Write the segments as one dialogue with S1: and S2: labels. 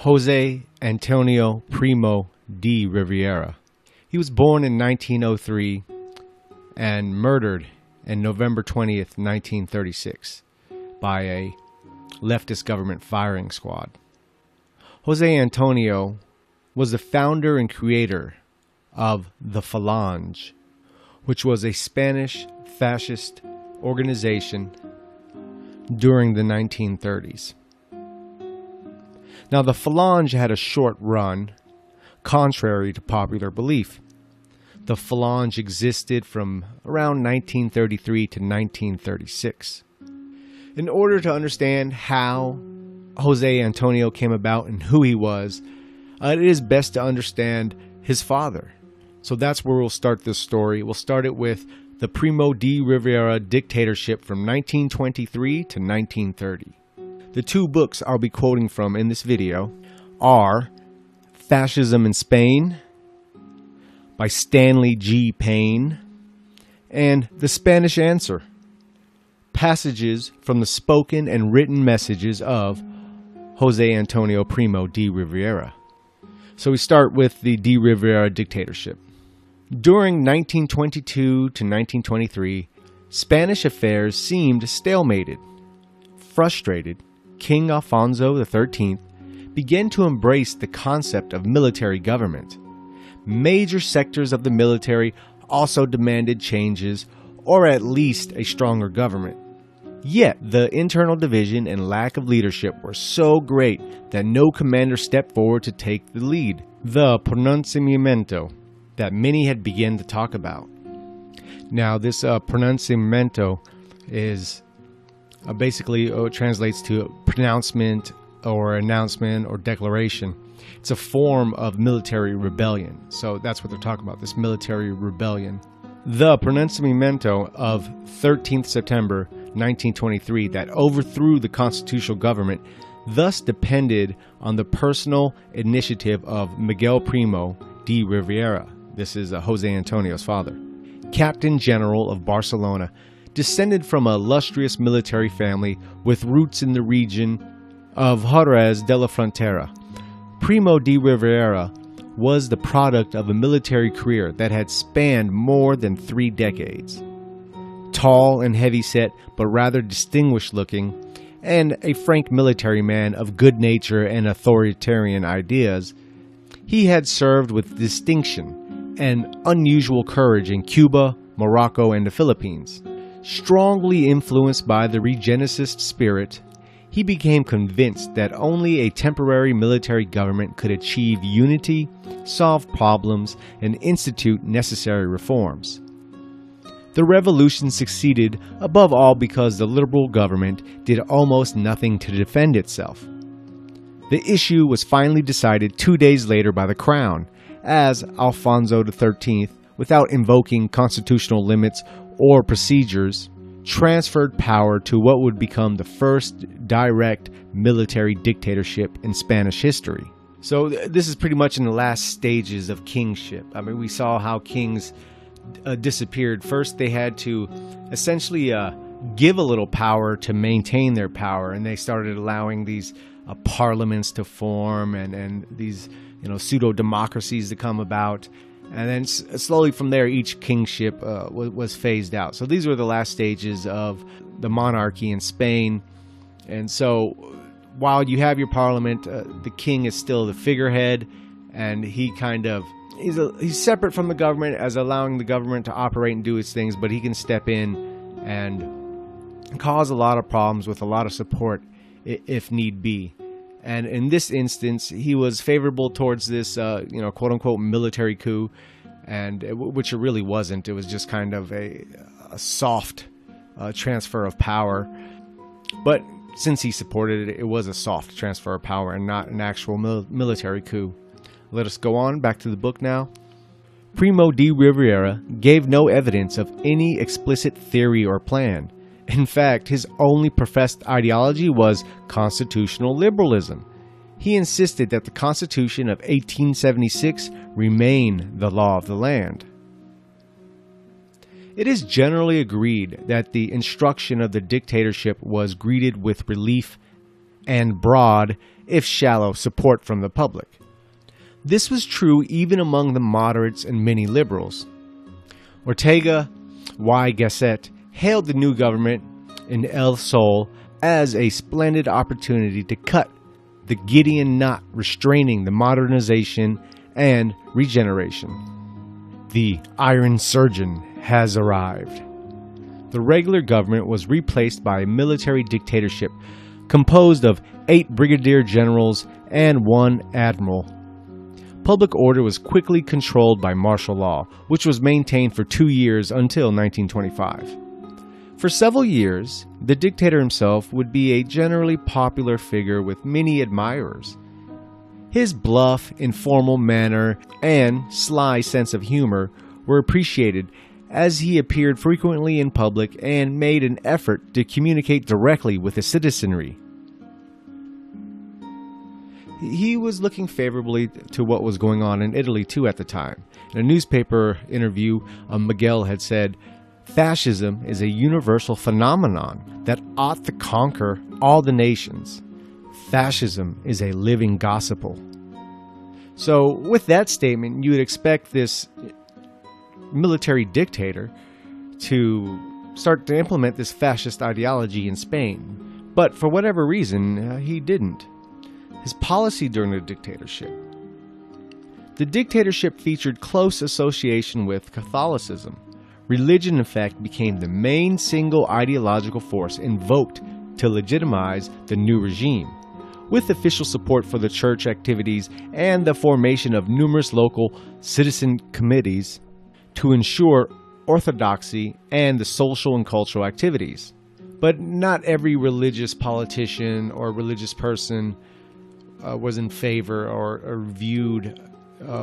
S1: Jose Antonio Primo De Rivera. He was born in 1903 and murdered on November 20th, 1936 by a leftist government firing squad. Jose Antonio was the founder and creator of the Falange, which was a Spanish fascist organization during the 1930s. Now, the Falange had a short run, contrary to popular belief. The Falange existed from around 1933 to 1936. In order to understand how Jose Antonio came about and who he was, it is best to understand his father. So that's where we'll start this story. We'll start it with the Primo De Rivera dictatorship from 1923 to 1930. The two books I'll be quoting from in this video are Fascism in Spain by Stanley G. Payne and The Spanish Answer, passages from the spoken and written messages of Jose Antonio Primo de Rivera. So we start with the De Rivera dictatorship. During 1922 to 1923, Spanish affairs seemed stalemated. Frustrated, King Alfonso XIII began to embrace the concept of military government. Major sectors of the military also demanded changes, or at least a stronger government. Yet, the internal division and lack of leadership were so great that no commander stepped forward to take the lead. The pronunciamiento that many had begun to talk about. Now, this pronunciamiento is basically translates to pronouncement or announcement or declaration. It's a form of military rebellion. So that's what they're talking about, this military rebellion. The pronunciamiento of 13th September 1923 that overthrew the constitutional government thus depended on the personal initiative of Miguel Primo de Rivera. This is Jose Antonio's father. Captain General of Barcelona, descended from a illustrious military family with roots in the region of Jerez de la Frontera. Primo de Rivera was the product of a military career that had spanned more than 3 decades. Tall and heavy-set, but rather distinguished-looking, and a frank military man of good nature and authoritarian ideas, he had served with distinction and unusual courage in Cuba, Morocco, and the Philippines. Strongly influenced by the Regenacist spirit, he became convinced that only a temporary military government could achieve unity, solve problems, and institute necessary reforms. The revolution succeeded above all because the liberal government did almost nothing to defend itself. The issue was finally decided 2 days later by the Crown, as Alfonso XIII, without invoking constitutional limits or procedures, transferred power to what would become the first direct military dictatorship in Spanish history. So this is pretty much in the last stages of kingship. I mean, we saw how kings disappeared. First, they had to essentially give a little power to maintain their power, and they started allowing these parliaments to form and these pseudo-democracies to come about. And then slowly from there, each kingship was phased out. So these were the last stages of the monarchy in Spain. And so while you have your parliament, the king is still the figurehead, and he's separate from the government, as allowing the government to operate and do its things, but he can step in and cause a lot of problems with a lot of support if need be. And in this instance, he was favorable towards this, quote-unquote military coup, which it really wasn't. It was just kind of a soft transfer of power. But since he supported it, it was a soft transfer of power and not an actual military coup. Let us go on, back to the book now. Primo de Rivera gave no evidence of any explicit theory or plan. In fact, his only professed ideology was constitutional liberalism. He insisted that the Constitution of 1876 remain the law of the land. It is generally agreed that the instruction of the dictatorship was greeted with relief and broad, if shallow, support from the public. This was true even among the moderates and many liberals. Ortega y Gasset hailed the new government in El Sol as a splendid opportunity to cut the Gideon knot restraining the modernization and regeneration. The Iron Surgeon has arrived. The regular government was replaced by a military dictatorship composed of 8 brigadier generals and 1 admiral. Public order was quickly controlled by martial law, which was maintained for 2 years until 1925. For several years, the dictator himself would be a generally popular figure with many admirers. His bluff, informal manner, and sly sense of humor were appreciated as he appeared frequently in public and made an effort to communicate directly with the citizenry. He was looking favorably to what was going on in Italy too at the time. In a newspaper interview, Miguel had said, "Fascism is a universal phenomenon that ought to conquer all the nations. Fascism is a living gospel." So with that statement, you would expect this military dictator to start to implement this fascist ideology in Spain. But for whatever reason, he didn't. His policy during the dictatorship. The dictatorship featured close association with Catholicism. Religion, in fact, became the main single ideological force invoked to legitimize the new regime, with official support for the church activities and the formation of numerous local citizen committees to ensure orthodoxy and the social and cultural activities. But not every religious politician or religious person was in favor or viewed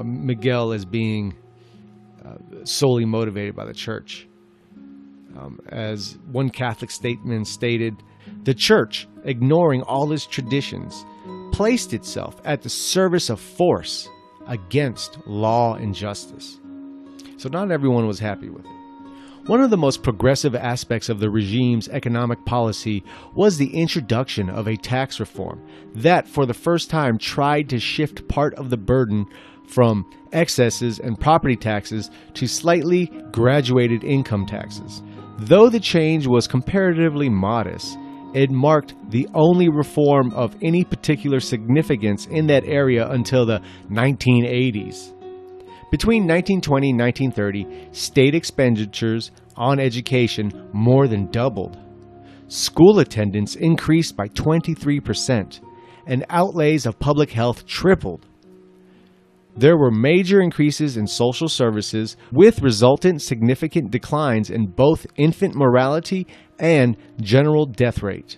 S1: Miguel as being solely motivated by the church. As one Catholic statement stated, the church, ignoring all its traditions, placed itself at the service of force against law and justice. So not everyone was happy with it. One of the most progressive aspects of the regime's economic policy was the introduction of a tax reform that, for the first time, tried to shift part of the burden from excesses and property taxes to slightly graduated income taxes. Though the change was comparatively modest, it marked the only reform of any particular significance in that area until the 1980s. Between 1920 and 1930, state expenditures on education more than doubled. School attendance increased by 23%, and outlays of public health tripled. There were major increases in social services, with resultant significant declines in both infant mortality and general death rate.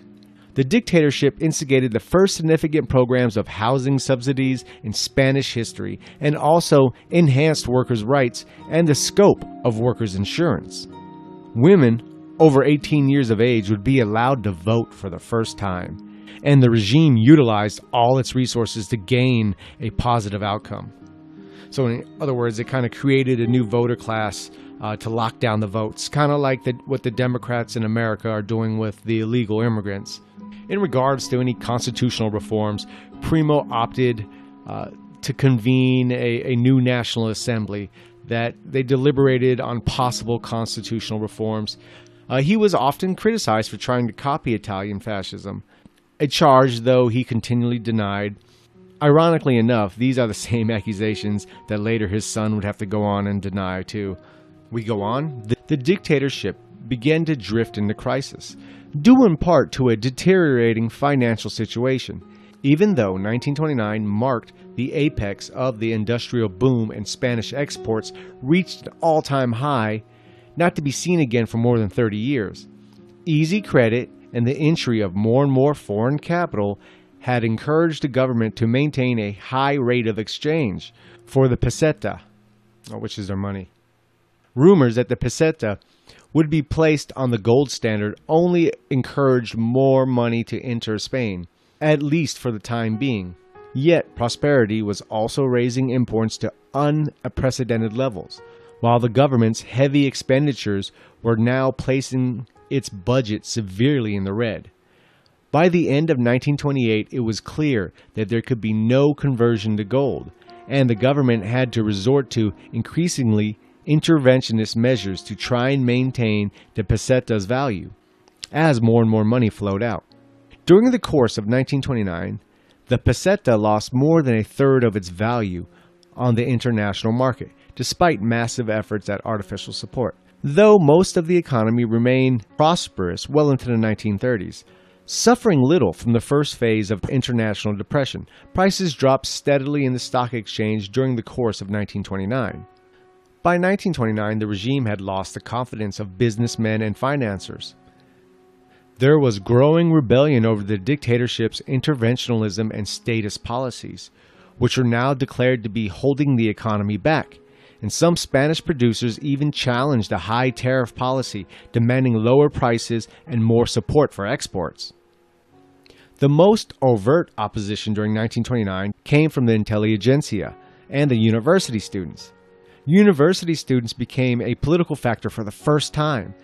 S1: The dictatorship instigated the first significant programs of housing subsidies in Spanish history and also enhanced workers' rights and the scope of workers' insurance. Women over 18 years of age would be allowed to vote for the first time, and the regime utilized all its resources to gain a positive outcome. So in other words, it kind of created a new voter class to lock down the votes, kind of like what the Democrats in America are doing with the illegal immigrants. In regards to any constitutional reforms, Primo opted to convene a new National Assembly that they deliberated on possible constitutional reforms. He was often criticized for trying to copy Italian fascism, a charge, though, he continually denied. Ironically enough, these are the same accusations that later his son would have to go on and deny too. We go on. The dictatorship began to drift into crisis, due in part to a deteriorating financial situation. Even though 1929 marked the apex of the industrial boom and Spanish exports reached an all-time high, not to be seen again for more than 30 years. Easy credit and the entry of more and more foreign capital had encouraged the government to maintain a high rate of exchange for the peseta, which is their money. Rumors that the peseta would be placed on the gold standard only encouraged more money to enter Spain, at least for the time being. Yet prosperity was also raising imports to unprecedented levels, while the government's heavy expenditures were now placing its budget severely in the red. By the end of 1928, it was clear that there could be no conversion to gold, and the government had to resort to increasingly interventionist measures to try and maintain the peseta's value, as more and more money flowed out. During the course of 1929, the peseta lost more than a third of its value on the international market, despite massive efforts at artificial support. Though most of the economy remained prosperous well into the 1930s, suffering little from the first phase of international depression, prices dropped steadily in the stock exchange during the course of 1929. By 1929, the regime had lost the confidence of businessmen and financiers. There was growing rebellion over the dictatorship's interventionism and statist policies, which were now declared to be holding the economy back, and some Spanish producers even challenged a high tariff policy, demanding lower prices and more support for exports. The most overt opposition during 1929 came from the intelligentsia and the university students. University students became a political factor for the first time,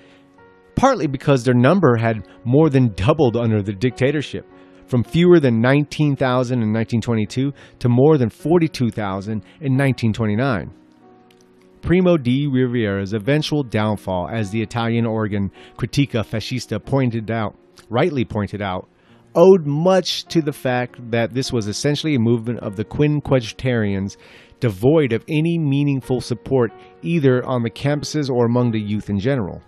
S1: partly because their number had more than doubled under the dictatorship, from fewer than 19,000 in 1922 to more than 42,000 in 1929. Primo De Rivera's eventual downfall, as the Italian organ Critica Fascista rightly pointed out, owed much to the fact that this was essentially a movement of the quinquagentarians, devoid of any meaningful support either on the campuses or among the youth in general.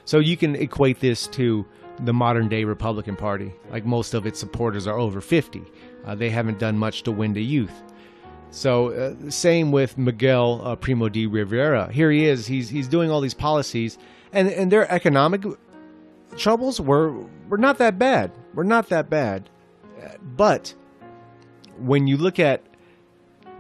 S1: So you can equate this to the modern-day Republican Party. Like, most of its supporters are over 50. They haven't done much to win the youth. So same with Miguel Primo de Rivera. Here he is. He's doing all these policies, and their economic troubles were not that bad. We're not that bad. But when you look at,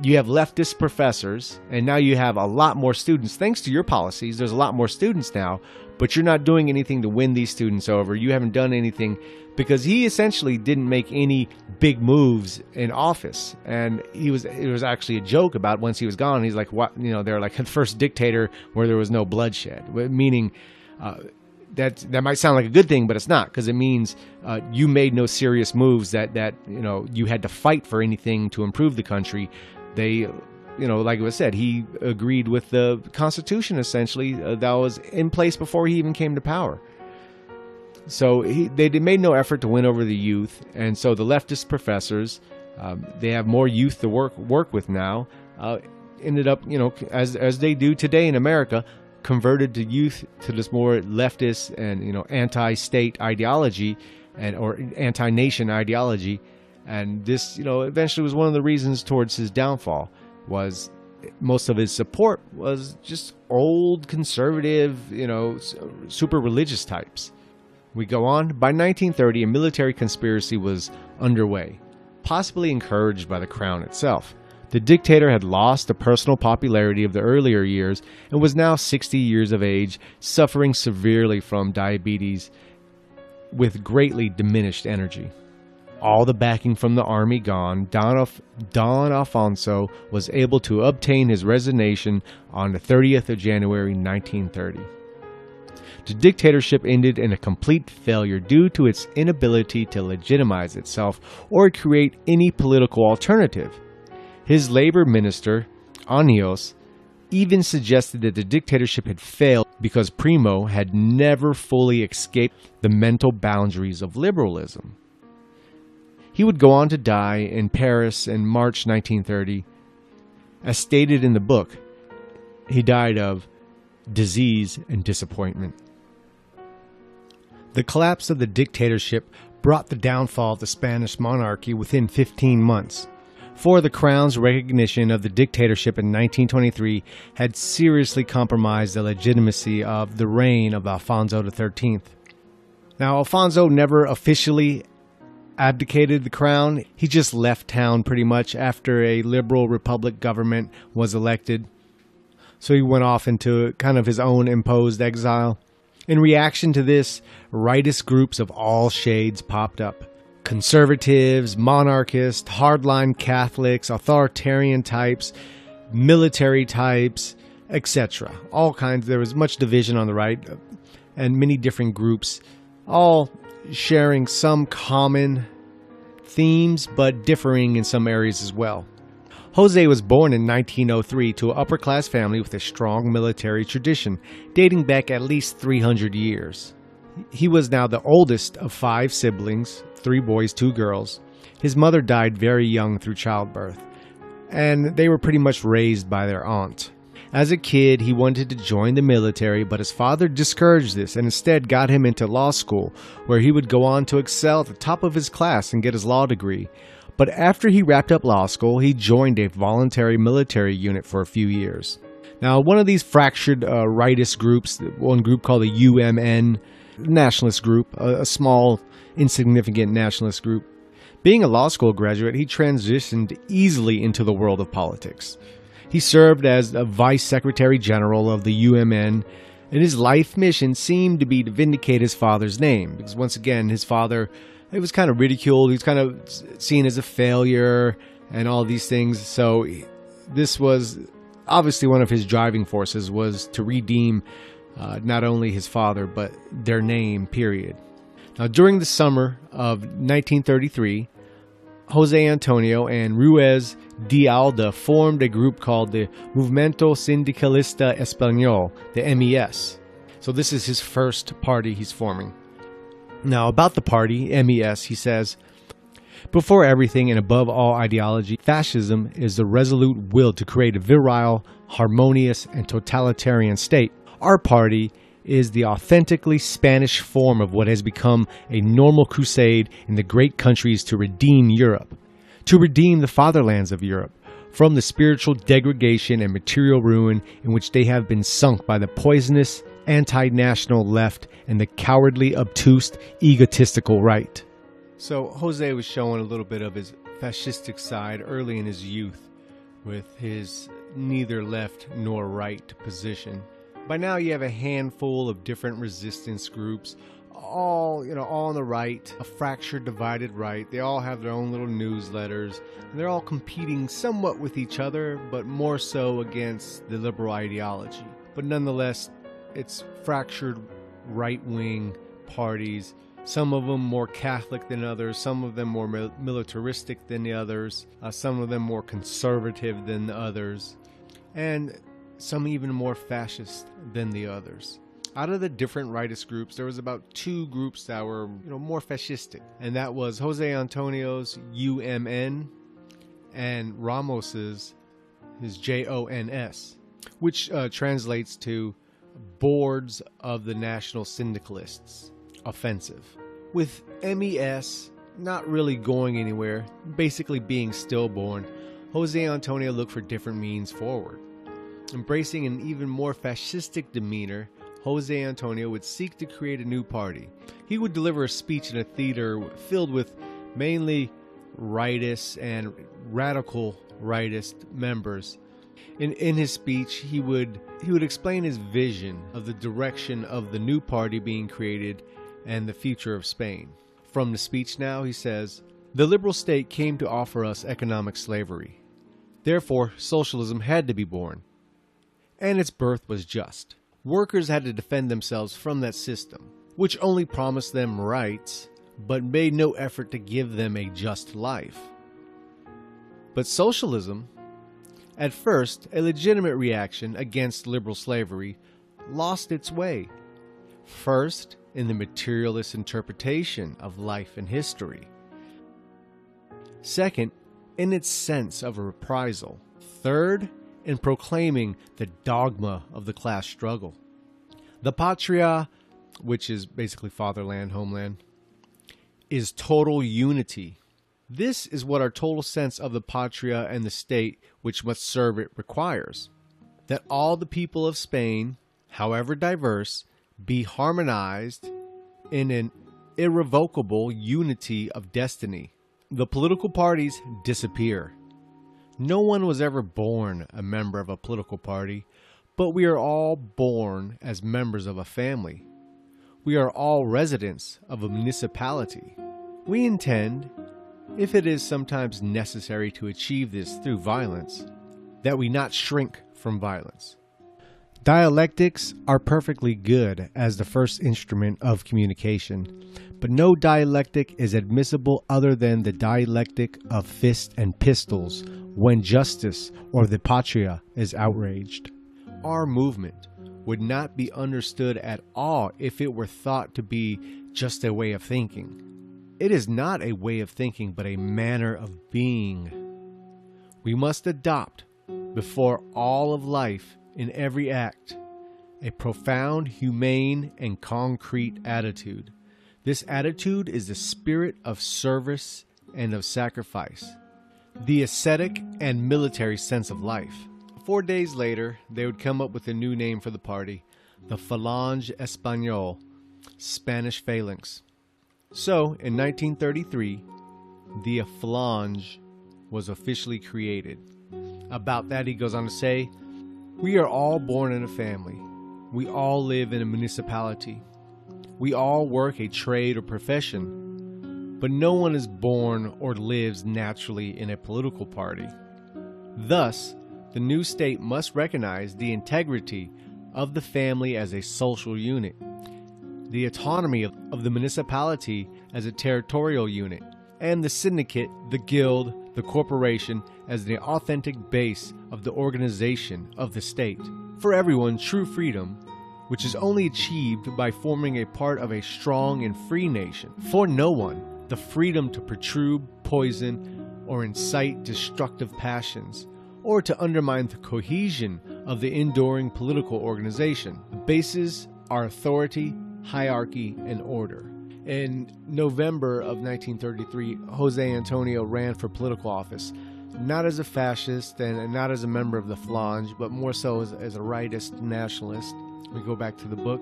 S1: you have leftist professors, and now you have a lot more students. Thanks to your policies, there's a lot more students now, but you're not doing anything to win these students over. You haven't done anything, because he essentially didn't make any big moves in office. And it was actually a joke about once he was gone. He's like, what, they're like the first dictator where there was no bloodshed, meaning that might sound like a good thing, but it's not, because it means you made no serious moves that you had to fight for anything to improve the country. They, like it was said, he agreed with the Constitution, essentially, that was in place before he even came to power. So they made no effort to win over the youth, and so the leftist professors, they have more youth to work with now, ended up, as they do today in America, converted the youth to this more leftist and anti-state ideology or anti-nation ideology. And this, eventually was one of the reasons towards his downfall. Was most of his support was just old conservative, super religious types. We go on. By 1930, a military conspiracy was underway, possibly encouraged by the crown itself. The dictator had lost the personal popularity of the earlier years and was now 60 years of age, suffering severely from diabetes with greatly diminished energy. All the backing from the army gone, Don Alfonso was able to obtain his resignation on the 30th of January 1930. The dictatorship ended in a complete failure due to its inability to legitimize itself or create any political alternative. His labor minister, Anios, even suggested that the dictatorship had failed because Primo had never fully escaped the mental boundaries of liberalism. He would go on to die in Paris in March 1930. As stated in the book, he died of disease and disappointment. The collapse of the dictatorship brought the downfall of the Spanish monarchy within 15 months, for the crown's recognition of the dictatorship in 1923 had seriously compromised the legitimacy of the reign of Alfonso XIII. Now, Alfonso never officially abdicated the crown. He just left town pretty much after a liberal republic government was elected. So he went off into kind of his own imposed exile. In reaction to this, rightist groups of all shades popped up. Conservatives, monarchists, hardline Catholics, authoritarian types, military types, etc. All kinds. There was much division on the right, and many different groups, all sharing some common themes but differing in some areas as well. Jose was born in 1903 to an upper-class family with a strong military tradition dating back at least 300 years. He was now the oldest of 5 siblings, 3 boys, 2 girls. His mother died very young through childbirth, and they were pretty much raised by their aunt. As a kid, he wanted to join the military, but his father discouraged this and instead got him into law school, where he would go on to excel at the top of his class and get his law degree. But after he wrapped up law school, he joined a voluntary military unit for a few years. Now, one of these fractured rightist groups, one group called the UMN, nationalist group, a small, insignificant nationalist group. Being a law school graduate, he transitioned easily into the world of politics. He served as a vice secretary general of the UMN, and his life mission seemed to be to vindicate his father's name, because once again, his father, he was kind of ridiculed, he was kind of seen as a failure and all these things. So this was obviously one of his driving forces, was to redeem not only his father, but their name, period. Now, during the summer of 1933, Jose Antonio and Ruiz de Alda formed a group called the Movimiento Sindicalista Español, the MES. So this is his first party he's forming. Now, about the party, MES, he says, "Before everything and above all ideology, fascism is the resolute will to create a virile, harmonious, and totalitarian state. Our party is the authentically Spanish form of what has become a normal crusade in the great countries to redeem Europe, to redeem the fatherlands of Europe from the spiritual degradation and material ruin in which they have been sunk by the poisonous, anti-national left and the cowardly, obtuse, egotistical right." So Jose was showing a little bit of his fascistic side early in his youth with his neither left nor right position. By now you have a handful of different resistance groups, all on the right, a fractured, divided right. They all have their own little newsletters, and they're all competing somewhat with each other, but more so against the liberal ideology. But nonetheless, it's fractured right-wing parties, some of them more Catholic than others, some of them more militaristic than the others, some of them more conservative than the others, and some even more fascist than the others. Out of the different rightist groups, there was about 2 groups that were more fascistic, and that was Jose Antonio's UMN and Ramos's, his JONS, which translates to Boards of the National Syndicalists Offensive. With MES not really going anywhere, basically being stillborn, Jose Antonio looked for different means forward. Embracing an even more fascistic demeanor, Jose Antonio would seek to create a new party. He would deliver a speech in a theater filled with mainly rightists and radical rightist members. In his speech, he would explain his vision of the direction of the new party being created and the future of Spain. From the speech now, he says, "The liberal state came to offer us economic slavery. Therefore, socialism had to be born. And its birth was just. Workers had to defend themselves from that system, which only promised them rights, but made no effort to give them a just life. But socialism, at first a legitimate reaction against liberal slavery, lost its way. First, in the materialist interpretation of life and history. Second, in its sense of a reprisal. Third, in proclaiming the dogma of the class struggle. The patria, which is basically fatherland, homeland, is total unity. This is what our total sense of the patria and the state which must serve it requires. That all the people of Spain, however diverse, be harmonized in an irrevocable unity of destiny. The political parties disappear. No one was ever born a member of a political party, but we are all born as members of a family. We are all residents of a municipality. We intend, if it is sometimes necessary to achieve this through violence, that we not shrink from violence. Dialectics are perfectly good as the first instrument of communication, but no dialectic is admissible other than the dialectic of fist and pistols when justice or the patria is outraged. Our movement would not be understood at all if it were thought to be just a way of thinking. It is not a way of thinking, but a manner of being. We must adopt, before all of life, in every act, a profound, humane, and concrete attitude. This attitude is the spirit of service and of sacrifice, the ascetic and military sense of life. 4 days later, they would come up with a new name for the party, the Falange Español, Spanish Phalanx. So, in 1933, the Falange was officially created. About that, he goes on to say, "We are all born in a family. We all live in a municipality. We all work a trade or profession, but no one is born or lives naturally in a political party. Thus, the new state must recognize the integrity of the family as a social unit, the autonomy of the municipality as a territorial unit, and the syndicate, the guild, the corporation as the authentic base of the organization of the state. For everyone, true freedom, which is only achieved by forming a part of a strong and free nation. For no one, the freedom to protrude, poison, or incite destructive passions, or to undermine the cohesion of the enduring political organization. The bases are authority, hierarchy, and order." In November of 1933, Jose Antonio ran for political office, not as a fascist and not as a member of the Falange, but more so as a rightist nationalist. We go back to the book.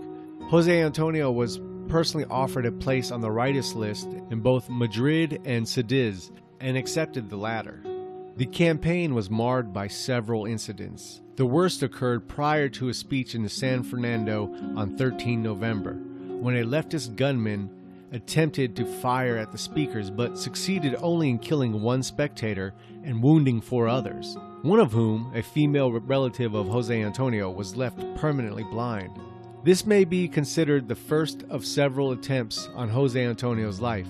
S1: Jose Antonio was personally offered a place on the rightist list in both Madrid and Cadiz, and accepted the latter. The campaign was marred by several incidents. The worst occurred prior to a speech in San Fernando on 13 November, when a leftist gunman attempted to fire at the speakers but succeeded only in killing one spectator and wounding 4 others, one of whom, a female relative of Jose Antonio, was left permanently blind. This may be considered the first of several attempts on Jose Antonio's life,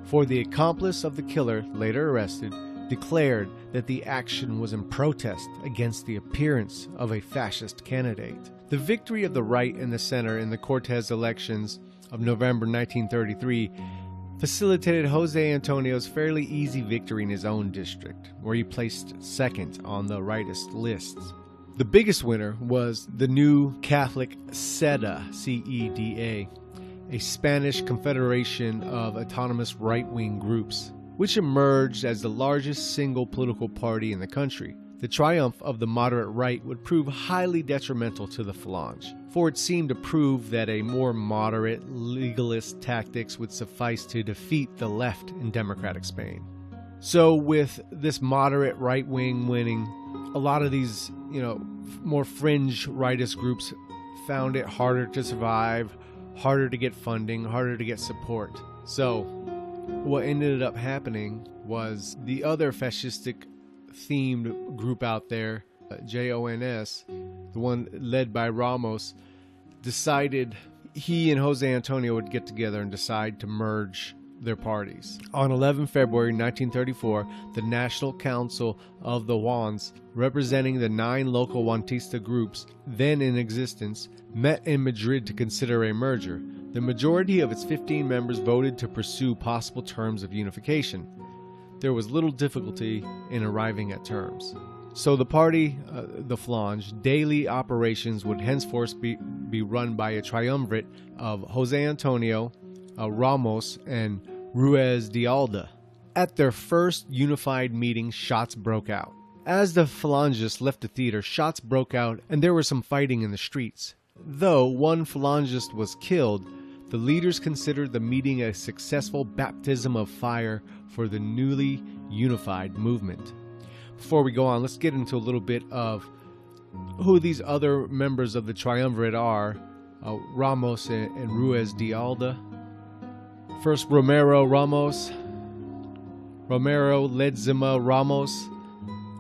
S1: for the accomplice of the killer, later arrested, declared that the action was in protest against the appearance of a fascist candidate. The victory of the right and the center in the Cortes elections of November 1933 facilitated Jose Antonio's fairly easy victory in his own district, where he placed second on the rightist lists. The biggest winner was the new Catholic CEDA, C-E-D-A, a Spanish confederation of autonomous right-wing groups, which emerged as the largest single political party in the country. The triumph of the moderate right would prove highly detrimental to the Falange, for it seemed to prove that a more moderate, legalist tactics would suffice to defeat the left in democratic Spain. So with this moderate right wing winning, a lot of these, more fringe rightist groups found it harder to survive, harder to get funding, harder to get support. So what ended up happening was the other fascistic themed group out there, JONS, the one led by Ramos, decided he and Jose Antonio would get together and decide to merge their parties. On 11 February 1934, the National Council of the Juans, representing the 9 local Juantista groups then in existence, met in Madrid to consider a merger. The majority of its 15 members voted to pursue possible terms of unification. There was little difficulty in arriving at terms. So the party, the Falange, daily operations would henceforth be run by a triumvirate of Jose Antonio, Ramos, and Ruiz de Alda. At their first unified meeting, shots broke out. As the Phalangists left the theater, shots broke out and there was some fighting in the streets. Though one Phalangist was killed, the leaders considered the meeting a successful baptism of fire for the newly unified movement. Before we go on, let's get into a little bit of who these other members of the triumvirate are, Ramos and Ruiz de Alda. First, Romero Ledesma Ramos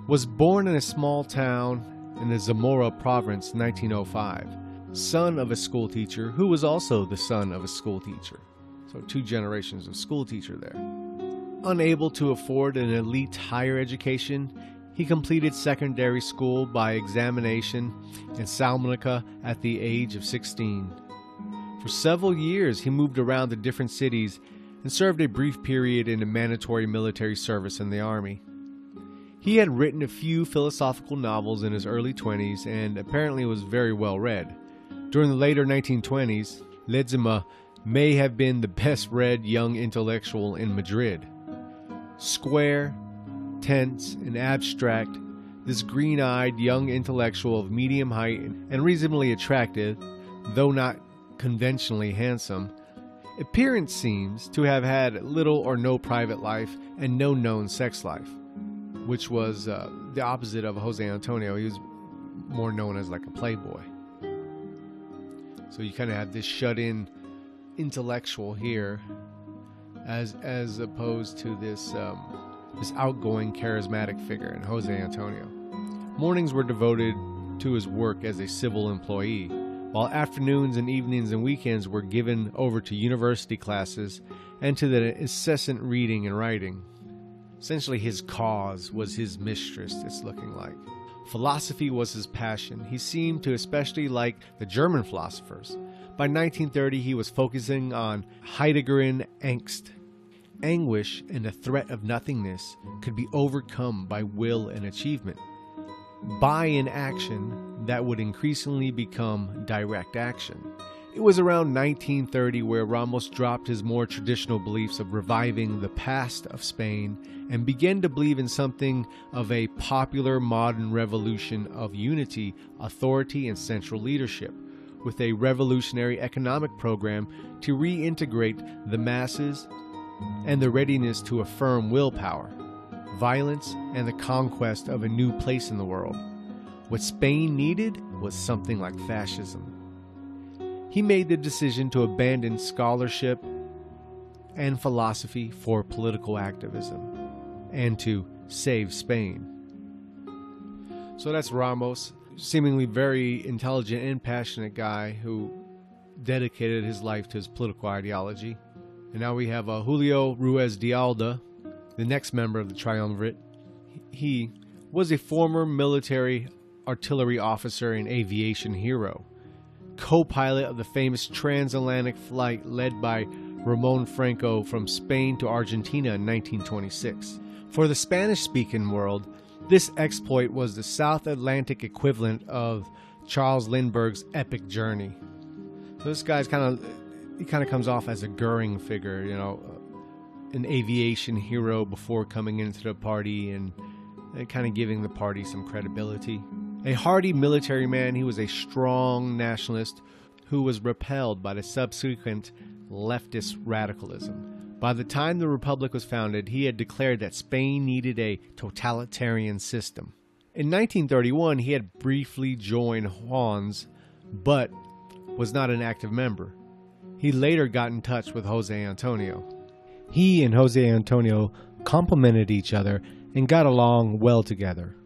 S1: was born in a small town in the Zamora province, 1905. Son of a schoolteacher who was also the son of a schoolteacher. So 2 generations of schoolteacher there. Unable to afford an elite higher education, he completed secondary school by examination in Salmonica at the age of 16. For several years, he moved around to different cities and served a brief period in a mandatory military service in the army. He had written a few philosophical novels in his early 20s and apparently was very well read. During the later 1920s, Ledesma may have been the best read young intellectual in Madrid. Square, tense, and abstract, this green-eyed young intellectual of medium height and reasonably attractive, though not conventionally handsome, appearance seems to have had little or no private life and no known sex life, which was the opposite of Jose Antonio. He was more known as like a playboy. So you kind of have this shut-in intellectual here, as opposed to this outgoing, charismatic figure in Jose Antonio. Mornings were devoted to his work as a civil employee, while afternoons and evenings and weekends were given over to university classes and to the incessant reading and writing. Essentially, his cause was his mistress, it's looking like. Philosophy was his passion. He seemed to especially like the German philosophers. By 1930, he was focusing on Heideggerian angst. Anguish and the threat of nothingness could be overcome by will and achievement, by an action that would increasingly become direct action. It was around 1930 where Ramos dropped his more traditional beliefs of reviving the past of Spain and began to believe in something of a popular modern revolution of unity, authority, and central leadership, with a revolutionary economic program to reintegrate the masses and the readiness to affirm willpower, violence, and the conquest of a new place in the world. What Spain needed was something like fascism. He made the decision to abandon scholarship and philosophy for political activism and to save Spain. So that's Ramos, seemingly very intelligent and passionate guy who dedicated his life to his political ideology. And now we have Julio Ruiz de Alda, the next member of the triumvirate. He was a former military artillery officer and aviation hero, co-pilot of the famous transatlantic flight led by Ramon Franco from Spain to Argentina in 1926. For the Spanish-speaking world, this exploit was the South Atlantic equivalent of Charles Lindbergh's epic journey. So this guy's kind of comes off as a Goering figure, you know, an aviation hero before coming into the party and kind of giving the party some credibility. A hardy military man, he was a strong nationalist who was repelled by the subsequent leftist radicalism. By the time the Republic was founded, he had declared that Spain needed a totalitarian system. In 1931, he had briefly joined Juan's, but was not an active member. He later got in touch with Jose Antonio. He and Jose Antonio complemented each other and got along well together.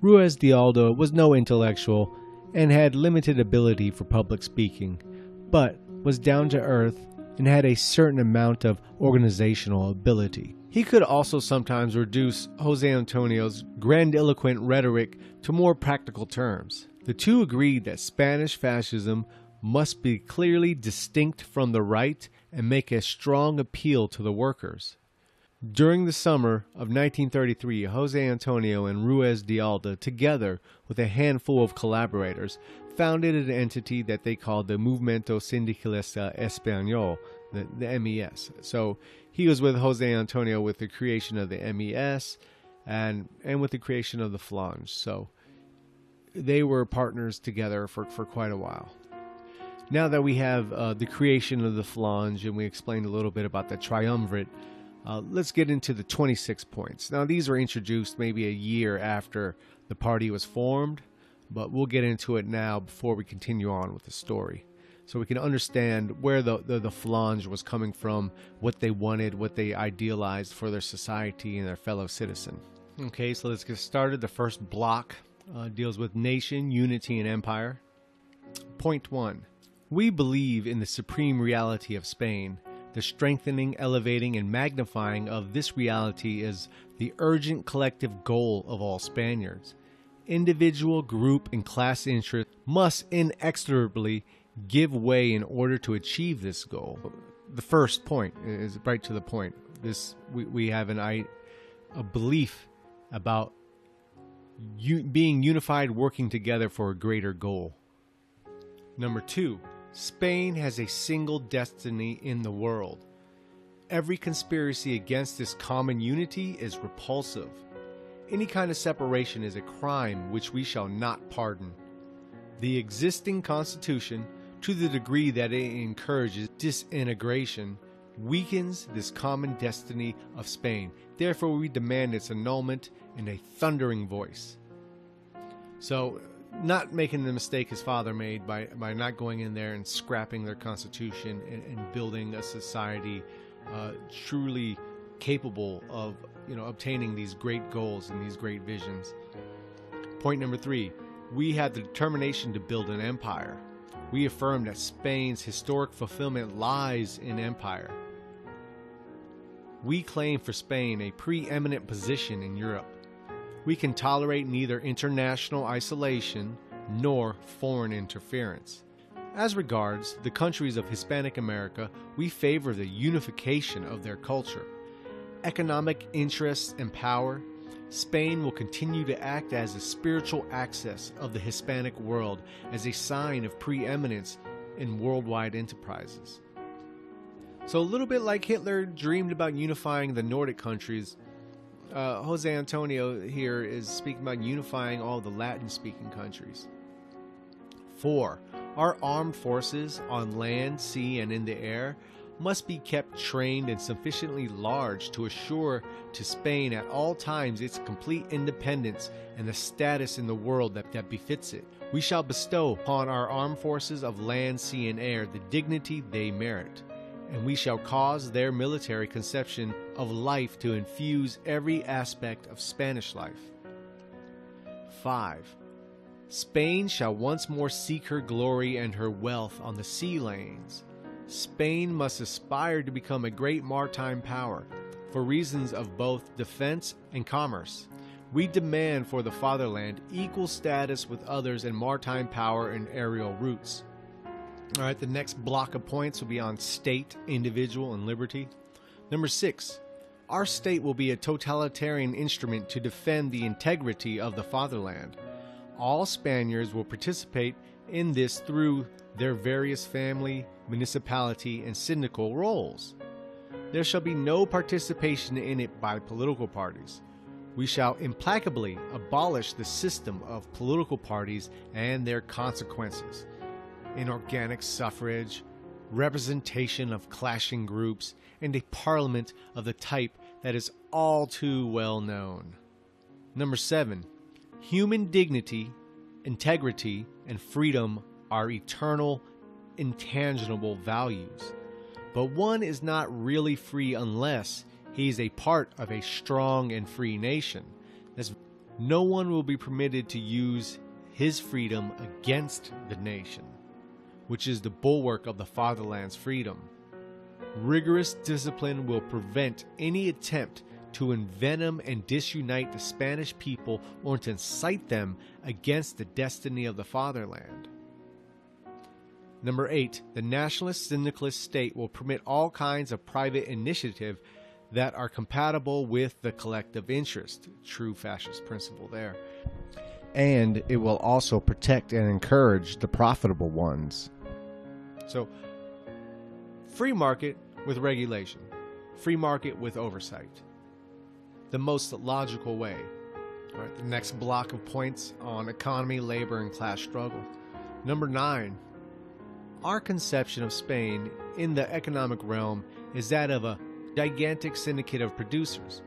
S1: Ruiz de Alda was no intellectual and had limited ability for public speaking, but was down to earth and had a certain amount of organizational ability. He could also sometimes reduce Jose Antonio's grandiloquent rhetoric to more practical terms. The two agreed that Spanish fascism must be clearly distinct from the right and make a strong appeal to the workers. During the summer of 1933, Jose Antonio and Ruiz de Alda, together with a handful of collaborators, founded an entity that they called the Movimiento Sindicalista Español, the MES. So he was with Jose Antonio with the creation of the MES and with the creation of the Falange. So they were partners together for quite a while. Now that we have the creation of the Falange and we explained a little bit about the triumvirate, let's get into the 26 points. Now, these were introduced maybe a year after the party was formed, but we'll get into it now before we continue on with the story, so we can understand where the Falange was coming from, what they wanted, what they idealized for their society and their fellow citizen. Okay, so let's get started. The first block deals with nation, unity, and empire. Point 1. We believe in the supreme reality of Spain. The strengthening, elevating, and magnifying of this reality is the urgent collective goal of all Spaniards. Individual, group, and class interests must inexorably give way in order to achieve this goal. The first point is right to the point. We have a belief about being unified, working together for a greater goal. Number 2, Spain has a single destiny in the world. Every conspiracy against this common unity is repulsive. Any kind of separation is a crime which we shall not pardon. The existing constitution, to the degree that it encourages disintegration, weakens this common destiny of Spain. Therefore, we demand its annulment in a thundering voice. So, not making the mistake his father made by not going in there and scrapping their constitution and building a society truly capable of obtaining these great goals and these great visions. Point number 3, we have the determination to build an empire. We affirm that Spain's historic fulfillment lies in empire. We claim for Spain a preeminent position in Europe. We can tolerate neither international isolation nor foreign interference. As regards the countries of Hispanic America, we favor the unification of their culture. Economic interests and power, Spain will continue to act as a spiritual axis of the Hispanic world as a sign of preeminence in worldwide enterprises. So a little bit like Hitler dreamed about unifying the Nordic countries, Jose Antonio here is speaking about unifying all the Latin-speaking countries. 4. Our armed forces on land, sea, and in the air must be kept trained and sufficiently large to assure to Spain at all times its complete independence and the status in the world that befits it. We shall bestow upon our armed forces of land, sea, and air the dignity they merit, and we shall cause their military conception of life to infuse every aspect of Spanish life. 5. Spain shall once more seek her glory and her wealth on the sea lanes. Spain must aspire to become a great maritime power, for reasons of both defense and commerce. We demand for the fatherland equal status with others in maritime power and aerial routes. All right, the next block of points will be on state, individual, and liberty. Number 6, our state will be a totalitarian instrument to defend the integrity of the fatherland. All Spaniards will participate in this through their various family, municipality, and syndical roles. There shall be no participation in it by political parties. We shall implacably abolish the system of political parties and their consequences. Inorganic suffrage, representation of clashing groups, and a parliament of the type that is all too well known. Number 7, human dignity, integrity, and freedom are eternal, intangible values. But one is not really free unless he is a part of a strong and free nation. No one will be permitted to use his freedom against the nation, which is the bulwark of the fatherland's freedom. Rigorous discipline will prevent any attempt to envenom and disunite the Spanish people or to incite them against the destiny of the fatherland. Number 8, the nationalist syndicalist state will permit all kinds of private initiative that are compatible with the collective interest. True fascist principle there. And it will also protect and encourage the profitable ones. So, free market with regulation. Free market with oversight. The most logical way. All right, the next block of points on economy, labor, and class struggle. Number 9. Our conception of Spain in the economic realm is that of a gigantic syndicate of producers.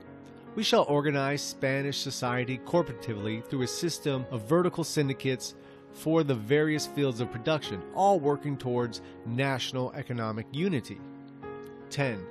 S1: We shall organize Spanish society corporatively through a system of vertical syndicates for the various fields of production, all working towards national economic unity. 10.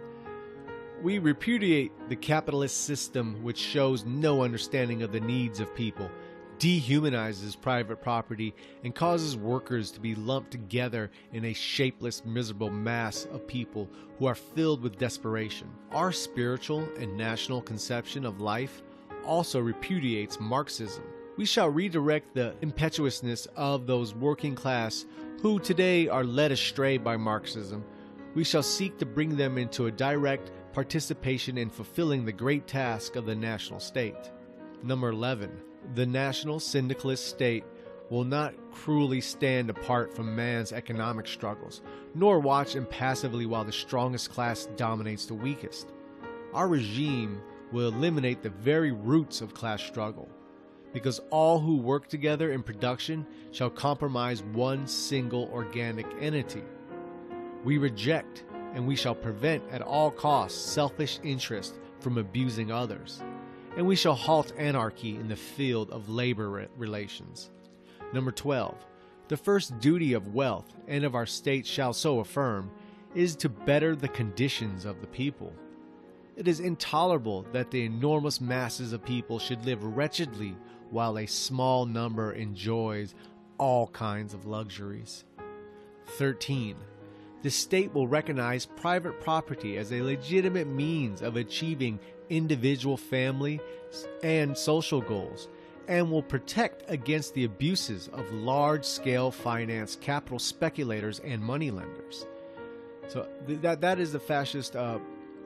S1: We repudiate the capitalist system which shows no understanding of the needs of people, dehumanizes private property and causes workers to be lumped together in a shapeless, miserable mass of people who are filled with desperation. Our spiritual and national conception of life also repudiates Marxism. We shall redirect the impetuousness of those working class who today are led astray by Marxism. We shall seek to bring them into a direct participation in fulfilling the great task of the national state. Number 11. The national syndicalist state will not cruelly stand apart from man's economic struggles, nor watch impassively while the strongest class dominates the weakest. Our regime will eliminate the very roots of class struggle, because all who work together in production shall compromise one single organic entity. We reject and we shall prevent at all costs selfish interest from abusing others, and we shall halt anarchy in the field of labor relations. Number 12. The first duty of wealth and of our state shall so affirm is to better the conditions of the people. It is intolerable that the enormous masses of people should live wretchedly while a small number enjoys all kinds of luxuries. 13. The state will recognize private property as a legitimate means of achieving individual, family, and social goals, and will protect against the abuses of large-scale finance, capital speculators, and moneylenders. So that is the fascist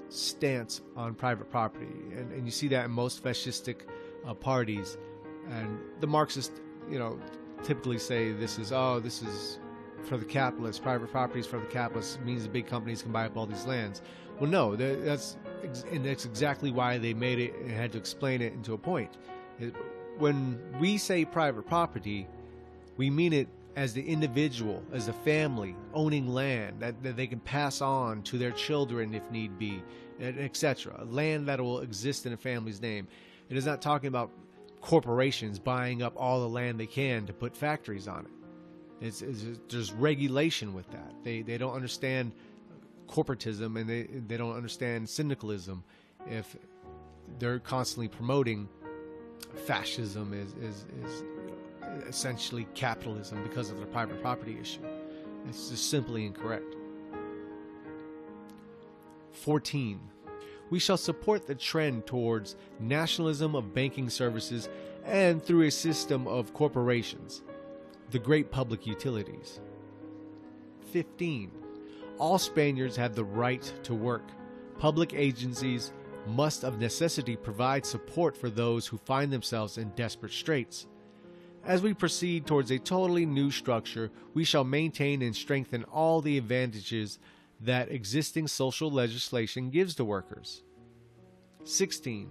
S1: stance on private property, and you see that in most fascistic parties. And the Marxists, typically say this is for the capitalists. Private property is for the capitalists. It means the big companies can buy up all these lands. Well, no, that's exactly why they made it and had to explain it into a point. When we say private property, we mean it as the individual, as the family owning land that they can pass on to their children if need be, etc. Land that will exist in a family's name. It is not talking about corporations buying up all the land they can to put factories on it. There's regulation with that. They don't understand corporatism, and they don't understand syndicalism if they're constantly promoting fascism is essentially capitalism because of the private property issue. It's just simply incorrect. 14. We shall support the trend towards nationalism of banking services and through a system of corporations, the great public utilities. 15. All Spaniards have the right to work. Public agencies must of necessity provide support for those who find themselves in desperate straits. As we proceed towards a totally new structure, we shall maintain and strengthen all the advantages that existing social legislation gives to workers. 16.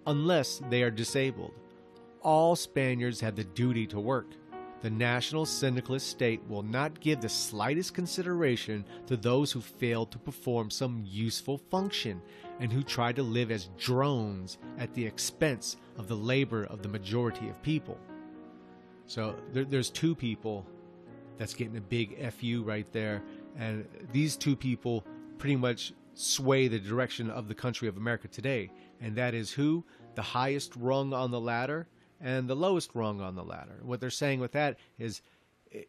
S1: Unless they are disabled, all Spaniards have the duty to work. The national syndicalist state will not give the slightest consideration to those who fail to perform some useful function and who try to live as drones at the expense of the labor of the majority of people. So there's two people that's getting a big FU right there, and these two people pretty much sway the direction of the country of America today, and that is who? The highest rung on the ladder and the lowest rung on the ladder. What they're saying with that is,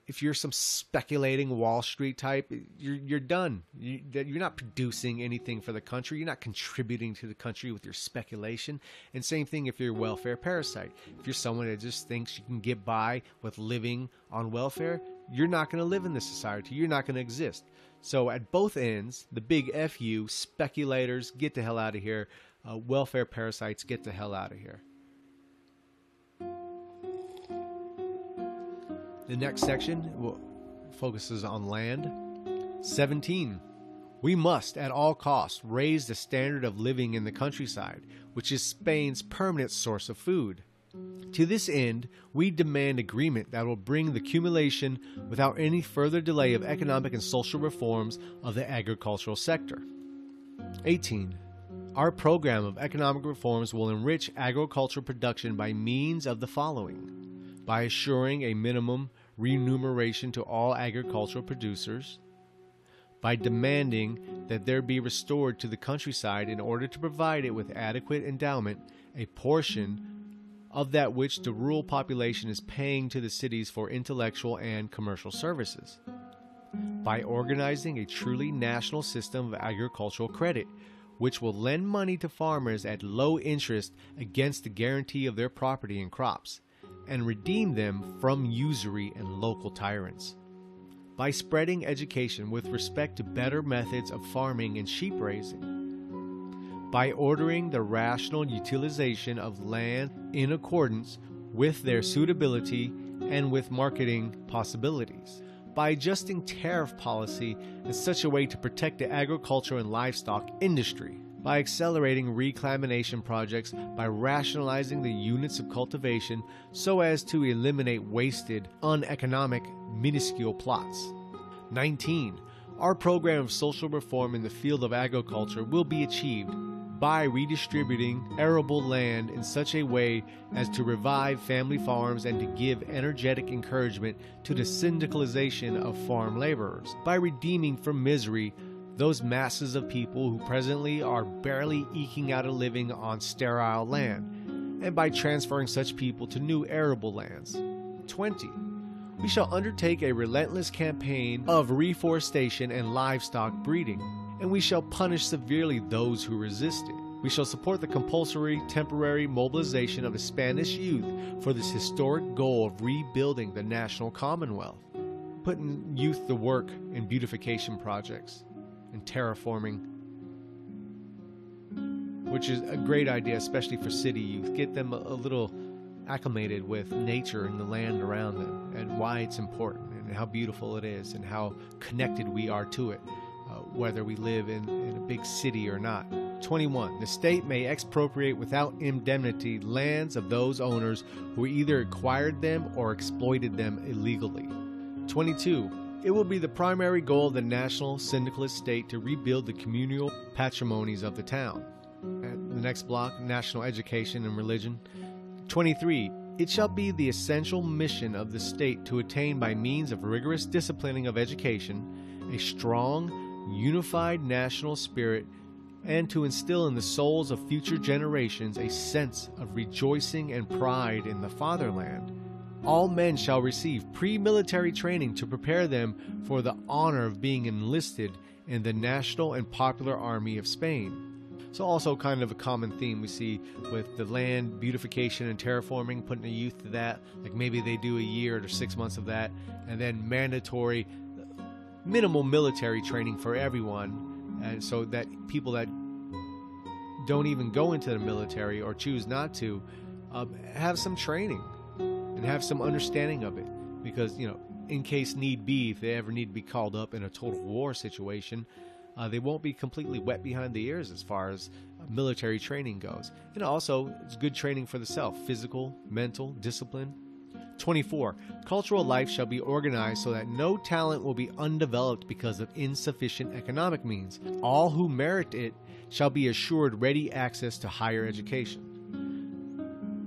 S1: if you're some speculating Wall Street type, you're done. You're not producing anything for the country. You're not contributing to the country with your speculation. And same thing if you're a welfare parasite. If you're someone that just thinks you can get by with living on welfare, you're not going to live in this society. You're not going to exist. So at both ends, the big FU, speculators, get the hell out of here. Welfare parasites, get the hell out of here. The next section focuses on land. 17. We must, at all costs, raise the standard of living in the countryside, which is Spain's permanent source of food. To this end, we demand agreement that will bring the accumulation without any further delay of economic and social reforms of the agricultural sector. 18. Our program of economic reforms will enrich agricultural production by means of the following: by assuring a minimum remuneration to all agricultural producers, by demanding that there be restored to the countryside, in order to provide it with adequate endowment, a portion of that which the rural population is paying to the cities for intellectual and commercial services. By organizing a truly national system of agricultural credit, which will lend money to farmers at low interest against the guarantee of their property and crops, and redeem them from usury and local tyrants. By spreading education with respect to better methods of farming and sheep raising. By ordering the rational utilization of land in accordance with their suitability and with marketing possibilities. By adjusting tariff policy in such a way to protect the agriculture and livestock industry, by accelerating reclamation projects, by rationalizing the units of cultivation so as to eliminate wasted, uneconomic, minuscule plots. 19. Our program of social reform in the field of agriculture will be achieved by redistributing arable land in such a way as to revive family farms and to give energetic encouragement to the syndicalization of farm laborers, by redeeming from misery those masses of people who presently are barely eking out a living on sterile land, and by transferring such people to new arable lands. 20. We shall undertake a relentless campaign of reforestation and livestock breeding, and we shall punish severely those who resist it. We shall support the compulsory temporary mobilization of the Spanish youth for this historic goal of rebuilding the national commonwealth, putting youth to work in beautification projects and terraforming, which is a great idea, especially for city youth. Get them a little acclimated with nature and the land around them and why it's important and how beautiful it is and how connected we are to it, whether we live in a big city or not. 21. The state may expropriate without indemnity lands of those owners who either acquired them or exploited them illegally. 22. It will be the primary goal of the national syndicalist state to rebuild the communal patrimonies of the town. At the next block, national education and religion. 23. It shall be the essential mission of the state to attain by means of rigorous disciplining of education a strong, unified national spirit, and to instill in the souls of future generations a sense of rejoicing and pride in the fatherland. All men shall receive pre-military training to prepare them for the honor of being enlisted in the national and popular army of Spain. So also kind of a common theme we see with the land beautification and terraforming, putting the youth to that. Like maybe they do a year or 6 months of that, and then mandatory minimal military training for everyone. And so that people that don't even go into the military or choose not to have some training and have some understanding of it. Because, in case need be, if they ever need to be called up in a total war situation, they won't be completely wet behind the ears as far as military training goes. And also, it's good training for the self, physical, mental, discipline. 24. Cultural life shall be organized so that no talent will be undeveloped because of insufficient economic means. All who merit it shall be assured ready access to higher education.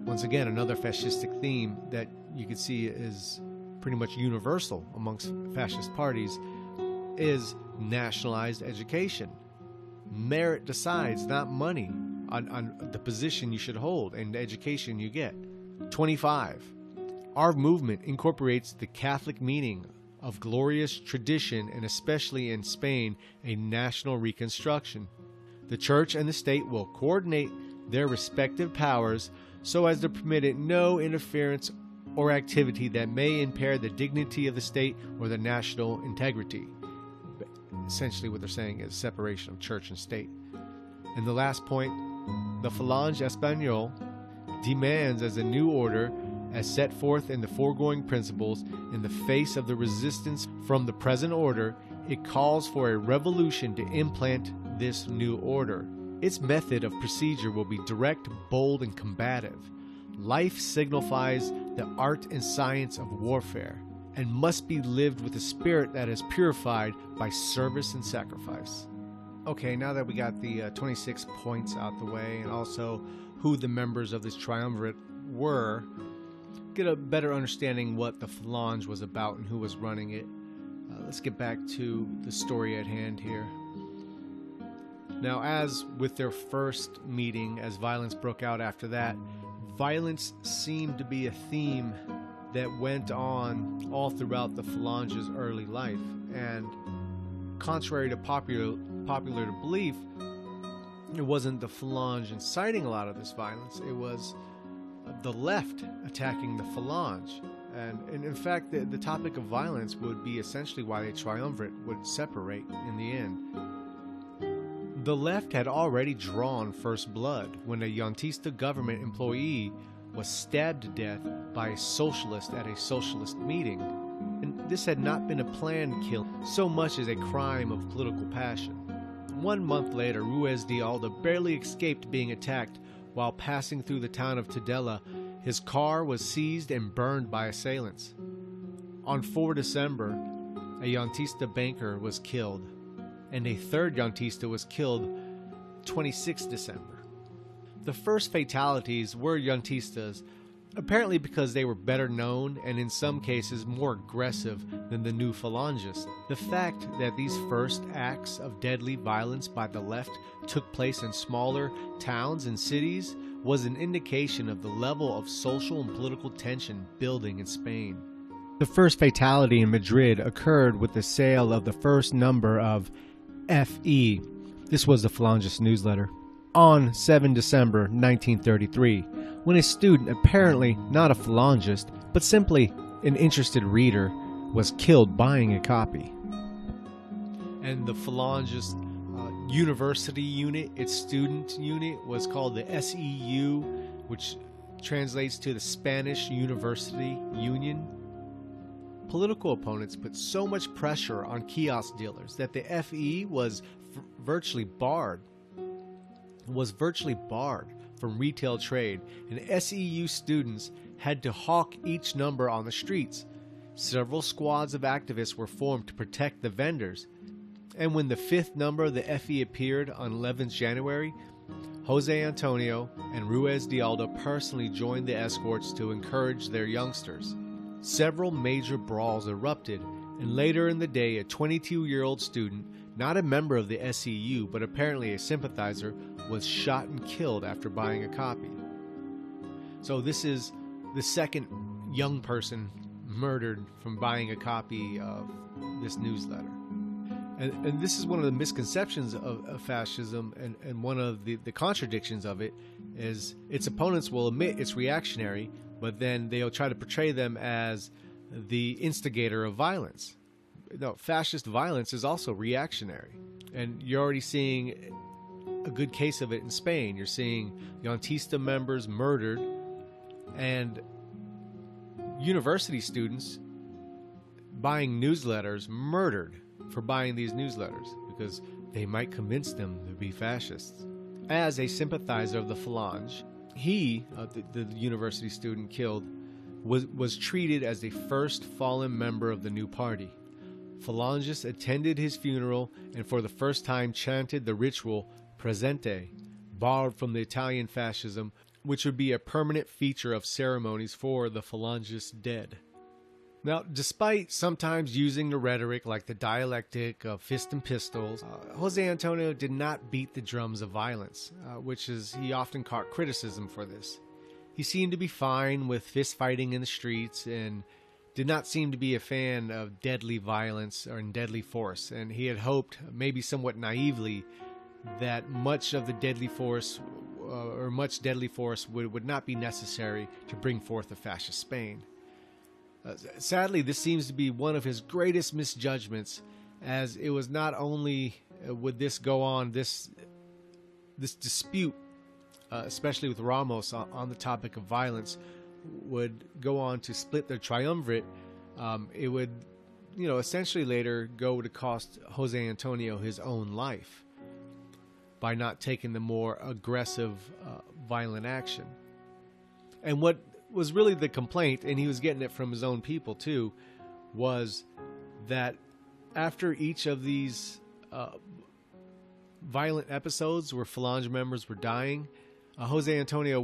S1: Once again, another fascistic theme that you can see is pretty much universal amongst fascist parties is nationalized education. Merit decides, not money, on the position you should hold and the education you get. 25. Our movement incorporates the Catholic meaning of glorious tradition and especially in Spain, a national reconstruction. The church and the state will coordinate their respective powers so as to permit it no interference or activity that may impair the dignity of the state or the national integrity. Essentially what they're saying is separation of church and state. And the last point, the Phalange Espagnole demands as a new order, as set forth in the foregoing principles, in the face of the resistance from the present order, it calls for a revolution to implant this new order. Its method of procedure will be direct, bold, and combative. Life signifies the art and science of warfare, and must be lived with a spirit that is purified by service and sacrifice. Okay, now that we got the 26 points out the way, and also who the members of this triumvirate were, get a better understanding what the Phalange was about and who was running it. Let's get back to the story at hand here. Now, as with their first meeting, as violence broke out after that, Violence seemed to be a theme that went on all throughout the Phalange's early life, and contrary to popular belief, it wasn't the Phalange inciting a lot of this violence. It was the left attacking the Phalange. And in fact, the topic of violence would be essentially why the triumvirate would separate in the end. The left had already drawn first blood when a Yantista government employee was stabbed to death by a socialist at a socialist meeting. And this had not been a planned kill so much as a crime of political passion. 1 month later, Ruiz de Alda barely escaped being attacked while passing through the town of Tudela. His car was seized and burned by assailants. On 4 December, a Yantista banker was killed, and a third Yantista was killed 26 December. The first fatalities were Yantistas, apparently because they were better known and in some cases more aggressive than the new Phalangists. The fact that these first acts of deadly violence by the left took place in smaller towns and cities was an indication of the level of social and political tension building in Spain. The first fatality in Madrid occurred with the sale of the first number of F.E. This was the Phalangist newsletter. On 7 December 1933, when a student, apparently not a Phalangist, but simply an interested reader, was killed buying a copy. And the Phalangist university unit, its student unit, was called the SEU, which translates to the Spanish University Union. Political opponents put so much pressure on kiosk dealers that the FE was virtually barred from retail trade, and SEU students had to hawk each number on the streets. Several squads of activists were formed to protect the vendors, and when the fifth number of the FE appeared on 11th January, Jose Antonio and Ruiz de Alda personally joined the escorts to encourage their youngsters. Several major brawls erupted, and later in the day, a 22-year-old student, not a member of the SEU but apparently a sympathizer, was shot and killed after buying a copy. So this is the second young person murdered from buying a copy of this newsletter. And this is one of the misconceptions of fascism, and one of the contradictions of it is its opponents will admit it's reactionary, but then they'll try to portray them as the instigator of violence. No, fascist violence is also reactionary. And you're already seeing a good case of it in Spain. You're seeing Yantista members murdered and university students buying newsletters murdered for buying these newsletters because they might convince them to be fascists. As a sympathizer of the Phalange, he, the university student killed, was treated as the first fallen member of the new party. Phalangists attended his funeral and for the first time chanted the ritual Presente, borrowed from the Italian fascism, which would be a permanent feature of ceremonies for the Phalangist dead. Now, despite sometimes using the rhetoric like the dialectic of fist and pistols, Jose Antonio did not beat the drums of violence, he often caught criticism for this. He seemed to be fine with fist fighting in the streets and did not seem to be a fan of deadly violence or deadly force, and he had hoped, maybe somewhat naively, that much deadly force would not be necessary to bring forth a fascist Spain. Sadly, this seems to be one of his greatest misjudgments, as it was not only would this go on, this dispute, especially with Ramos on the topic of violence, would go on to split their triumvirate. It would, essentially later go to cost Jose Antonio his own life by not taking the more aggressive, violent action. And what was really the complaint, and he was getting it from his own people too, was that after each of these violent episodes where Phalange members were dying, Jose Antonio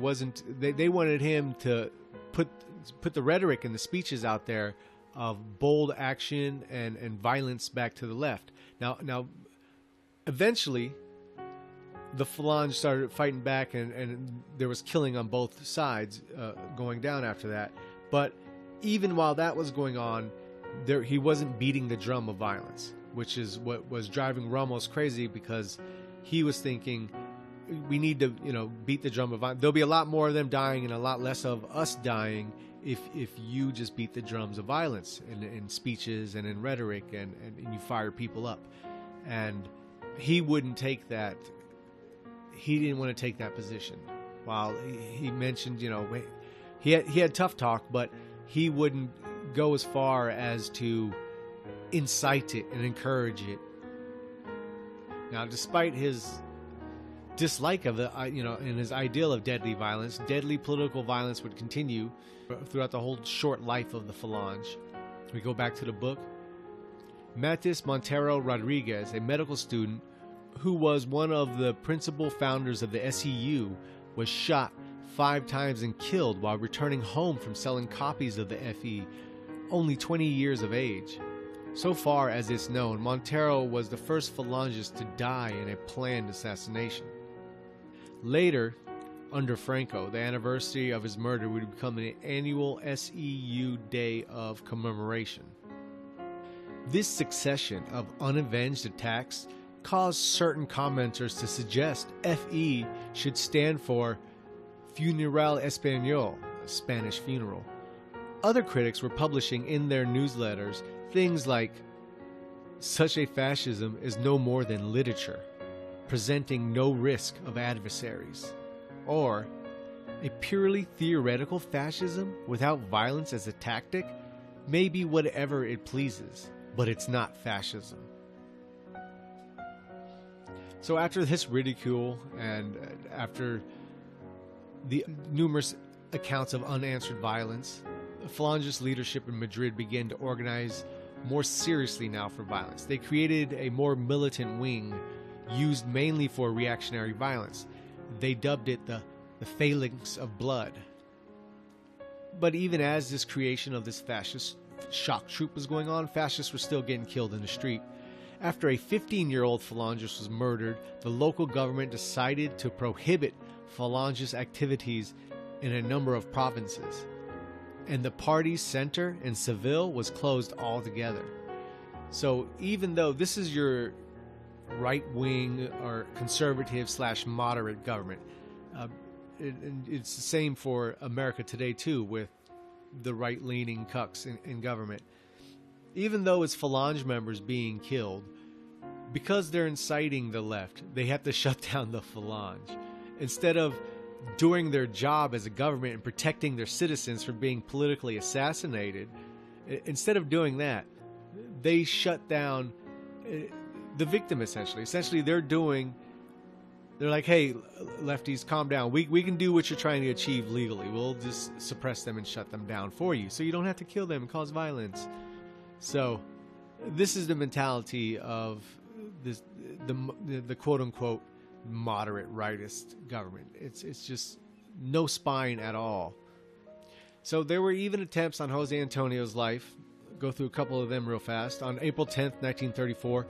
S1: they wanted him to put the rhetoric and the speeches out there of bold action and violence back to the left. Now eventually the Phalange started fighting back, and there was killing on both sides going down after that. But even while that was going on, he wasn't beating the drum of violence, which is what was driving Ramos crazy, because he was thinking, we need to, beat the drum of violence. There'll be a lot more of them dying and a lot less of us dying if you just beat the drums of violence in speeches and in rhetoric, and you fire people up. And he wouldn't take that. He didn't want to take that position. While he mentioned, he had tough talk, but he wouldn't go as far as to incite it and encourage it. Now, despite his dislike of and his ideal of deadly violence, deadly political violence would continue throughout the whole short life of the Phalange. We go back to the book. Matis Montero Rodriguez, a medical student who was one of the principal founders of the SEU, was shot 5 times and killed while returning home from selling copies of the FE, only 20 years of age. So far as it's known, Montero was the first Phalangist to die in a planned assassination. Later, under Franco, the anniversary of his murder would become an annual SEU Day of commemoration. This succession of unavenged attacks caused certain commenters to suggest FE should stand for Funeral Español, a Spanish funeral. Other critics were publishing in their newsletters things like, such a fascism is no more than literature, presenting no risk of adversaries. Or, a purely theoretical fascism without violence as a tactic may be whatever it pleases, but it's not fascism. So after this ridicule, and after the numerous accounts of unanswered violence, the Phalangist leadership in Madrid began to organize more seriously now for violence. They created a more militant wing used mainly for reactionary violence. They dubbed it the Phalanx of Blood. But even as this creation of this fascist shock troop was going on, fascists were still getting killed in the street. After a 15-year-old Phalangist was murdered, the local government decided to prohibit Phalangist activities in a number of provinces, and the party's center in Seville was closed altogether. So even though this is your right-wing or conservative/moderate government, it's the same for America today too, with the right-leaning cucks in government. Even though it's Phalange members being killed, because they're inciting the left, they have to shut down the Phalange. Instead of doing their job as a government and protecting their citizens from being politically assassinated, instead of doing that, they shut down the victim essentially. Essentially, they're like, hey, lefties, calm down. We can do what you're trying to achieve legally. We'll just suppress them and shut them down for you, so you don't have to kill them and cause violence. So this is the mentality of the quote-unquote moderate rightist government. It's just no spine at all. So there were even attempts on Jose Antonio's life. Go through a couple of them real fast. On April 10th, 1934,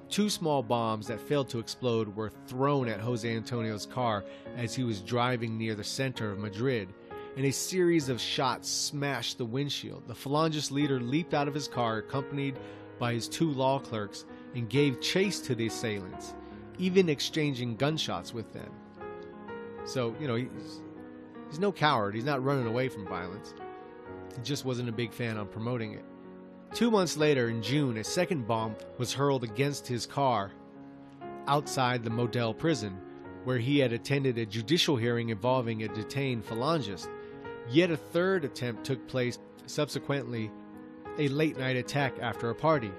S1: 2 small bombs that failed to explode were thrown at Jose Antonio's car as he was driving near the center of Madrid, and a series of shots smashed the windshield. The Phalangist leader leaped out of his car, accompanied by his 2 law clerks, and gave chase to the assailants, even exchanging gunshots with them. So, he's no coward. He's not running away from violence. He just wasn't a big fan on promoting it. 2 months later, in June, a second bomb was hurled against his car outside the Model prison, where he had attended a judicial hearing involving a detained Phalangist. Yet a third attempt took place subsequently, a late-night attack after a party.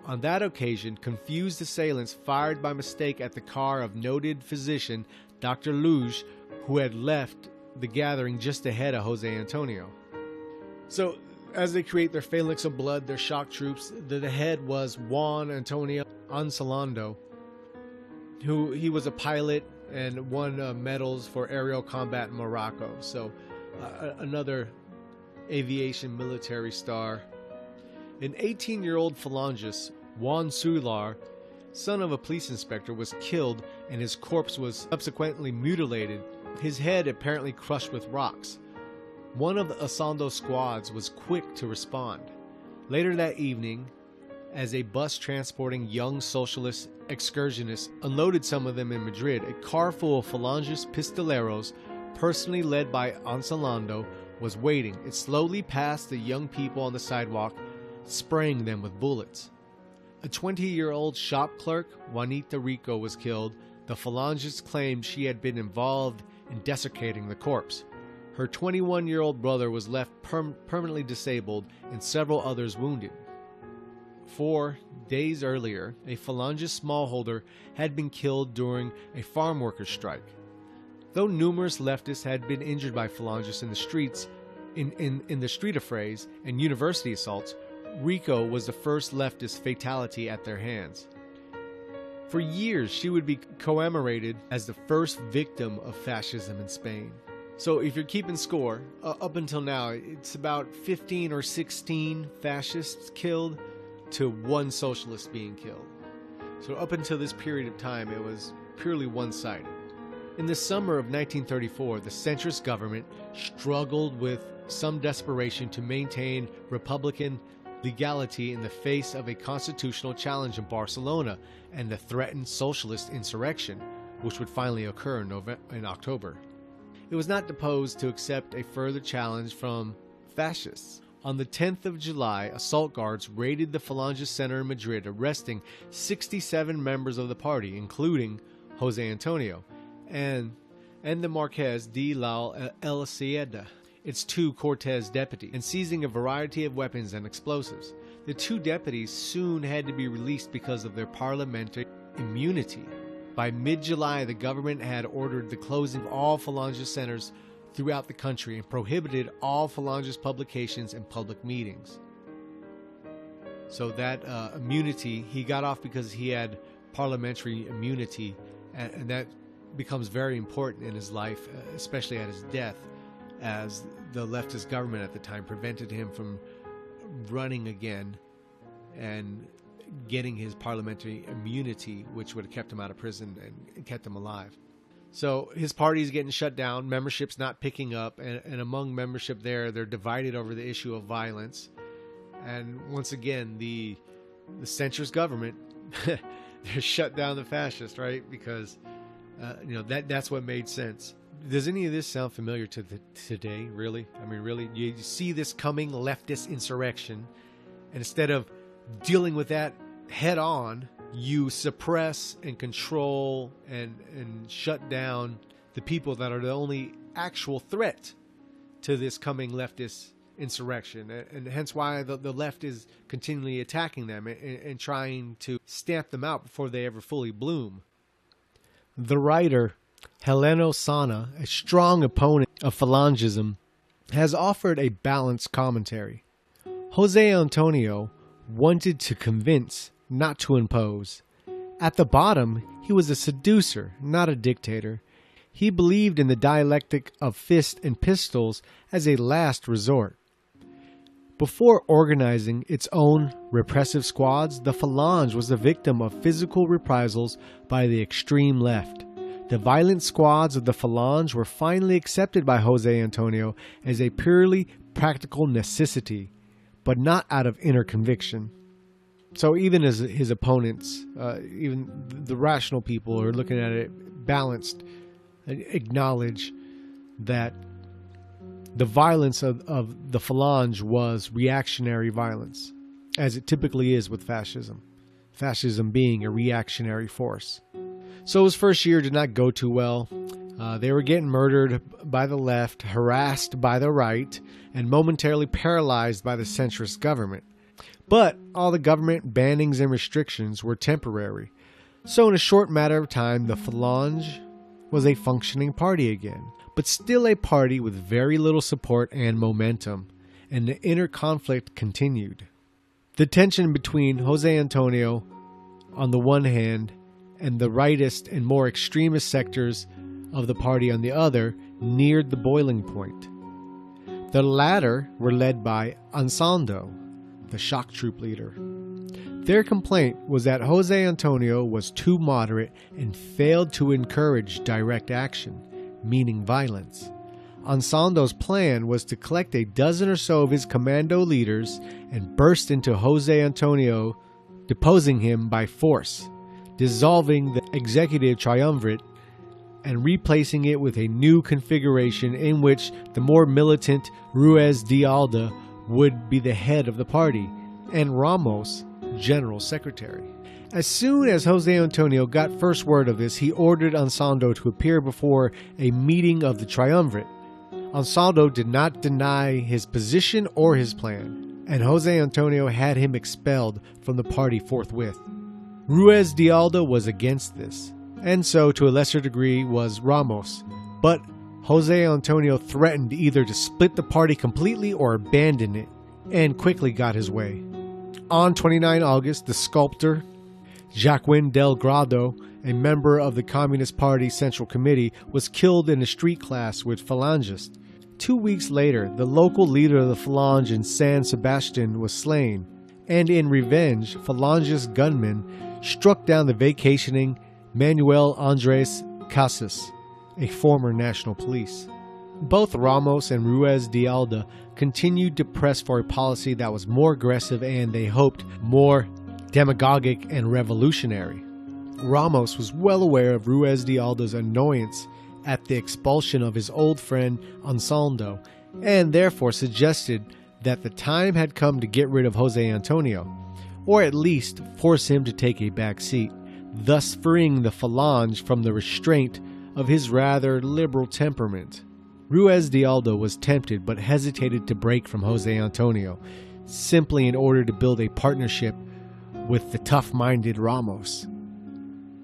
S1: On that occasion, confused assailants fired by mistake at the car of noted physician Dr. Luge, who had left the gathering just ahead of Jose Antonio. So, as they create their Phalanx of Blood, their shock troops, the head was Juan Antonio Ansalando, who he was a pilot and won medals for aerial combat in Morocco. So, another aviation military star. An 18-year-old Phalangist, Juan Sular, son of a police inspector, was killed and his corpse was subsequently mutilated, his head apparently crushed with rocks. One of the Asando squads was quick to respond. Later that evening, as a bus transporting young socialist excursionists unloaded some of them in Madrid, a car full of Falangist pistoleros, personally led by Ansalando, was waiting. It slowly passed the young people on the sidewalk, spraying them with bullets. A 20-year-old shop clerk, Juanita Rico, was killed. The Falangists claimed she had been involved in desiccating the corpse. Her 21-year-old brother was left permanently disabled and several others wounded. 4 days earlier, a Falangist smallholder had been killed during a farm workers' strike. Though numerous leftists had been injured by Falangists in the streets, in the street affrays and university assaults, Rico was the first leftist fatality at their hands. For years, she would be commemorated as the first victim of fascism in Spain. So if you're keeping score, up until now, it's about 15 or 16 fascists killed to 1 socialist being killed. So up until this period of time, it was purely one-sided. In the summer of 1934, the centrist government struggled with some desperation to maintain Republican legality in the face of a constitutional challenge in Barcelona and the threatened socialist insurrection, which would finally occur in October. It was not disposed to accept a further challenge from fascists. On the 10th of July, assault guards raided the Falangist center in Madrid, arresting 67 members of the party, including José Antonio and the Marqués de la El Cieda, its 2 Cortes deputies, and seizing a variety of weapons and explosives. The 2 deputies soon had to be released because of their parliamentary immunity. By mid-July, the government had ordered the closing of all Falangist centers throughout the country and prohibited all Falangist publications and public meetings. So that immunity, he got off because he had parliamentary immunity, and that becomes very important in his life, especially at his death, as the leftist government at the time prevented him from running again and getting his parliamentary immunity, which would have kept him out of prison and kept him alive. So his party is getting shut down, membership's not picking up, and among membership they're divided over the issue of violence. And once again, the centrist government, they're shut down the fascists, right? Because that's what made sense. Does any of this sound familiar to today, really? I mean, really? You see this coming leftist insurrection, and instead of dealing with that head on, you suppress and control and shut down the people that are the only actual threat to this coming leftist insurrection. And hence why the left is continually attacking them and trying to stamp them out before they ever fully bloom. The writer Heleno Sana, a strong opponent of Falangism, has offered a balanced commentary. José Antonio wanted to convince, not to impose. At the bottom, he was a seducer, not a dictator. He believed in the dialectic of fist and pistols as a last resort. Before organizing its own repressive squads, the Falange was the victim of physical reprisals by the extreme left. The violent squads of the Falange were finally accepted by José Antonio as a purely practical necessity, but not out of inner conviction. So even as his opponents, even the rational people who are looking at it balanced, acknowledge that the violence of the Falange was reactionary violence, as it typically is with fascism. Fascism being a reactionary force. So his first year did not go too well. They were getting murdered by the left, harassed by the right, and momentarily paralyzed by the centrist government. But all the government bannings and restrictions were temporary. So in a short matter of time, the Falange was a functioning party again, but still a party with very little support and momentum, and the inner conflict continued. The tension between José Antonio on the one hand and the rightist and more extremist sectors of the party on the other neared the boiling point. The latter were led by Ansando, the shock troop leader. Their complaint was that Jose Antonio was too moderate and failed to encourage direct action, meaning violence. Ansaldo's plan was to collect a dozen or so of his commando leaders and burst into Jose Antonio, deposing him by force, dissolving the executive triumvirate and replacing it with a new configuration in which the more militant Ruiz de Alda would be the head of the party, and Ramos, general secretary. As soon as Jose Antonio got first word of this, he ordered Ansaldo to appear before a meeting of the triumvirate. Ansaldo did not deny his position or his plan, and Jose Antonio had him expelled from the party forthwith. Ruiz de Alda was against this, and so to a lesser degree was Ramos, but Jose Antonio threatened either to split the party completely or abandon it, and quickly got his way. On 29 August, the sculptor Joaquin del Grado, a member of the Communist Party Central Committee, was killed in a street clash with Phalangists. 2 weeks later, the local leader of the Phalange in San Sebastian was slain, and in revenge, Phalangist gunmen struck down the vacationing Manuel Andres Casas, a former national police. Both Ramos and Ruiz de Alda continued to press for a policy that was more aggressive and, they hoped, more demagogic and revolutionary. Ramos was well aware of Ruiz de Alda's annoyance at the expulsion of his old friend Ansaldo, and therefore suggested that the time had come to get rid of Jose Antonio, or at least force him to take a back seat, thus freeing the Phalange from the restraint of his rather liberal temperament. Ruiz de Alda was tempted but hesitated to break from Jose Antonio, simply in order to build a partnership with the tough-minded Ramos.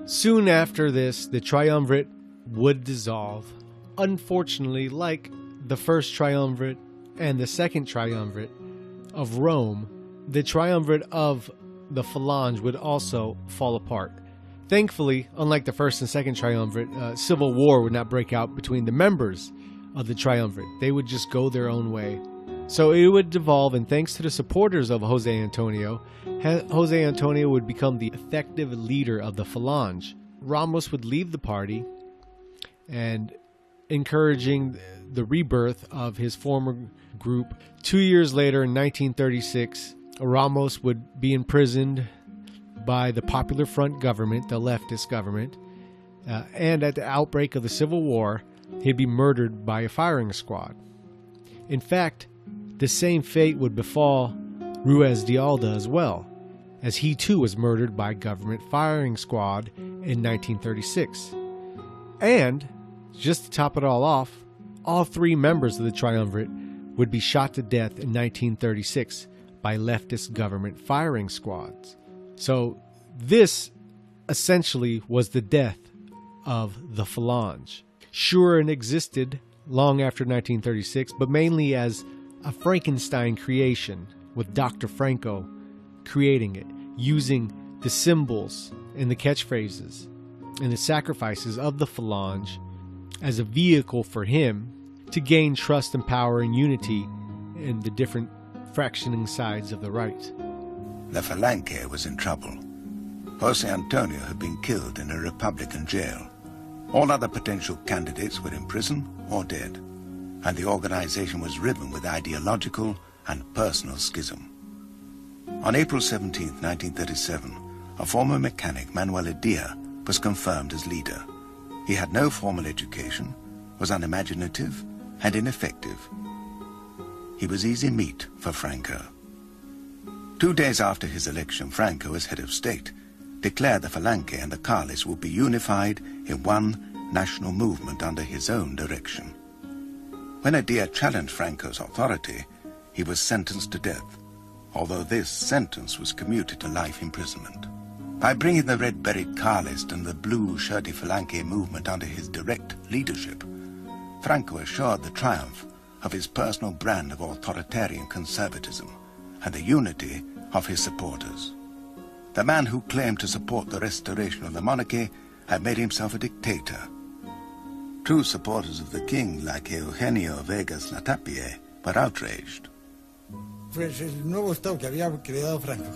S1: Soon after this, the triumvirate would dissolve. Unfortunately, like the first triumvirate and the second triumvirate of Rome, the triumvirate of the Phalange would also fall apart. Thankfully, unlike the first and second triumvirate, civil war would not break out between the members of the triumvirate. They would just go their own way. So it would devolve, and thanks to the supporters of Jose Antonio, Jose Antonio would become the effective leader of the Phalange. Ramos would leave the party, and encouraging the rebirth of his former group. 2 years later, in 1936, Ramos would be imprisoned by the Popular Front government, the leftist government, and at the outbreak of the Civil War, he'd be murdered by a firing squad. In fact, the same fate would befall Ruiz de Alda as well, as he too was murdered by a government firing squad in 1936. And, just to top it all off, all three members of the triumvirate would be shot to death in 1936 by leftist government firing squads. So this essentially was the death of the Phalange. Sure, it existed long after 1936, but mainly as a Frankenstein creation, with Dr. Franco creating it, using the symbols and the catchphrases and the sacrifices of the Phalange as a vehicle for him to gain trust and power and unity in the different fractioning sides of the right.
S2: The Falange was in trouble. Jose Antonio had been killed in a Republican jail. All other potential candidates were in prison or dead, and the organization was riven with ideological and personal schism. On April 17, 1937, a former mechanic, Manuel Edia, was confirmed as leader. He had no formal education, was unimaginative and ineffective. He was easy meat for Franco. 2 days after his election, Franco, as head of state, declared the Falange and the Carlists would be unified in one national movement under his own direction. When Edia challenged Franco's authority, he was sentenced to death, although this sentence was commuted to life imprisonment. By bringing the red-berried Carlist and the blue-shirty Falange movement under his direct leadership, Franco assured the triumph of his personal brand of authoritarian conservatism and the unity of his supporters. The man who claimed to support the restoration of the monarchy had made himself a dictator. True supporters of the king, like Eugenio Vegas Latapie, were outraged.
S3: Pues el nuevo Estado que había creado Franco,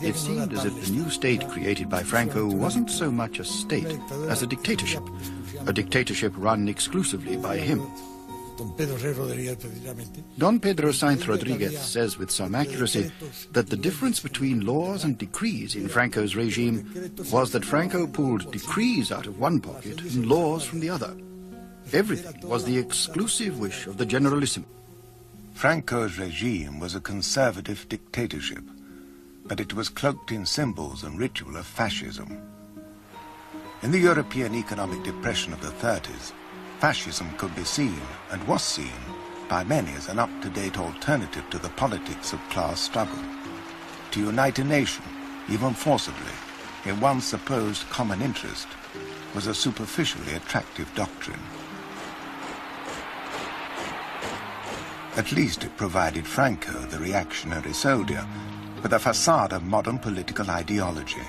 S3: It seemed as if the new state created by Franco wasn't so much a state as a dictatorship run exclusively by him. Don Pedro Sainz Rodriguez says with some accuracy that the difference between laws and decrees in Franco's regime was that Franco pulled decrees out of one pocket and laws from the other. Everything was the exclusive wish of the Generalissimo.
S2: Franco's regime was a conservative dictatorship, but it was cloaked in symbols and ritual of fascism. In the European economic depression of the 30s, fascism could be seen, and was seen, by many as an up-to-date alternative to the politics of class struggle. To unite a nation, even forcibly, in one supposed common interest, was a superficially attractive doctrine. At least it provided Franco, the reactionary soldier, with a facade of modern political ideology.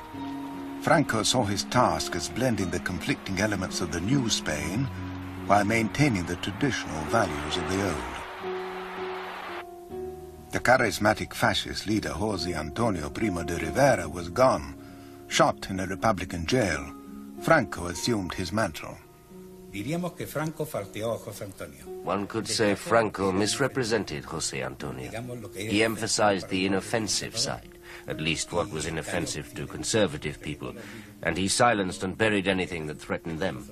S2: Franco saw his task as blending the conflicting elements of the new Spain while maintaining the traditional values of the old. The charismatic fascist leader José Antonio Primo de Rivera was gone, shot in a Republican jail. Franco assumed his mantle.
S4: One could say Franco misrepresented José Antonio. He emphasized the inoffensive side, at least what was inoffensive to conservative people, and he silenced and buried anything that threatened them.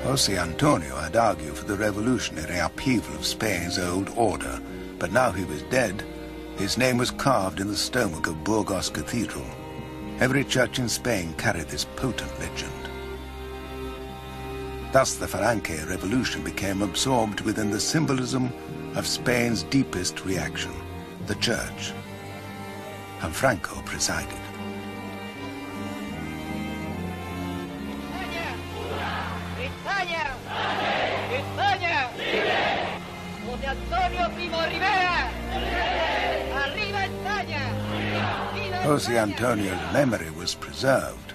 S2: José Antonio had argued for the revolutionary upheaval of Spain's old order, but now he was dead. His name was carved in the stonework of Burgos Cathedral. Every church in Spain carried this potent legend. Thus the Falange revolution became absorbed within the symbolism of Spain's deepest reaction, the church. And Franco presided. José Antonio's memory was preserved,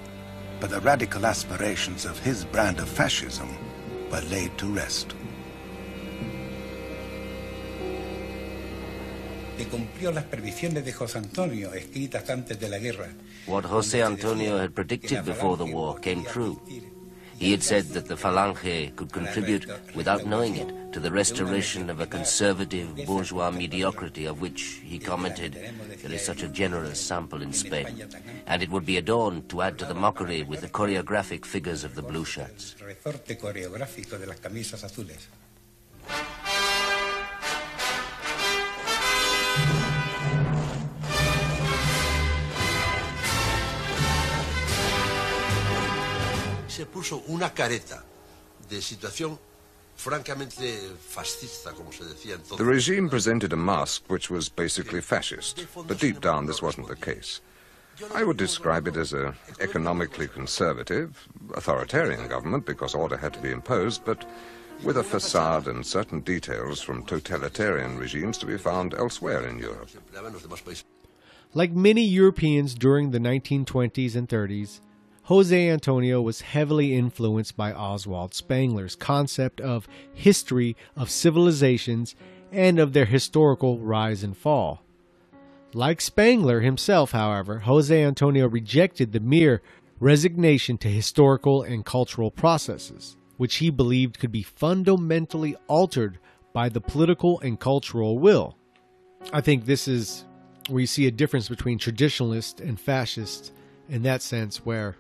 S2: but the radical aspirations of his brand of fascism were laid to rest.
S4: What José Antonio had predicted before the war came true. He had said that the Falange could contribute, without knowing it, to the restoration of a conservative bourgeois mediocrity of which, he commented, there is such a generous sample in Spain, and it would be adorned to add to the mockery with the choreographic figures of the blue shirts.
S5: Se puso una careta de situación francamente fascista, como se decía entonces.
S6: The regime presented a mask which was basically fascist, but deep down this wasn't the case. I would describe it as an economically conservative, authoritarian government because order had to be imposed, but with a facade and certain details from totalitarian regimes to be found elsewhere in Europe.
S1: Like many Europeans during the 1920s and 30s, José Antonio was heavily influenced by Oswald Spengler's concept of history of civilizations and of their historical rise and fall. Like Spengler himself, however, José Antonio rejected the mere resignation to historical and cultural processes, which he believed could be fundamentally altered by the political and cultural will. I think this is where you see a difference between traditionalists and fascists in that sense, where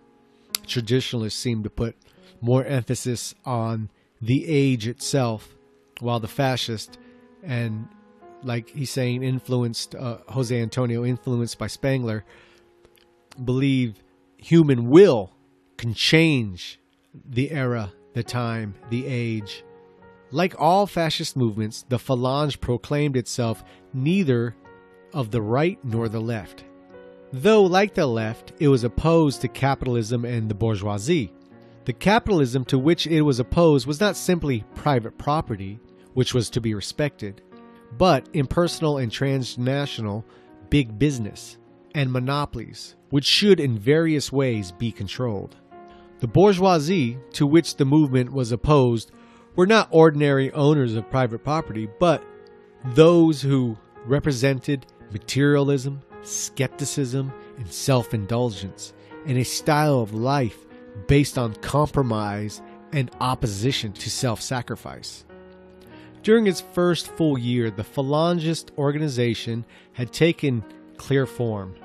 S1: traditionalists seem to put more emphasis on the age itself, while the fascist, and like he's saying, José Antonio, influenced by Spengler, believe human will can change the era, the time, the age. Like all fascist movements, the Falange proclaimed itself neither of the right nor the left. Though, like the left, it was opposed to capitalism and the bourgeoisie. The capitalism to which it was opposed was not simply private property, which was to be respected, but impersonal and transnational big business and monopolies, which should in various ways be controlled. The bourgeoisie to which the movement was opposed were not ordinary owners of private property, but those who represented materialism, skepticism, and self-indulgence, and a style of life based on compromise and opposition to self-sacrifice. During its first full year, the Falangist organization had taken clear form.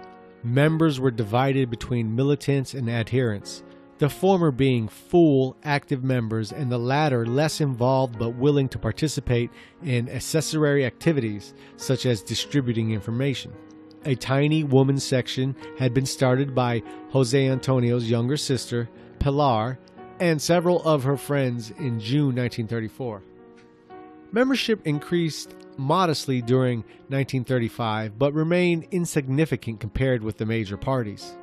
S1: Members were divided between militants and adherents, the former being full, active members and the latter less involved but willing to participate in accessory activities such as distributing information. A tiny women's section had been started by Jose Antonio's younger sister, Pilar, and several of her friends in June 1934. Membership increased modestly during 1935, but remained insignificant compared with the major parties.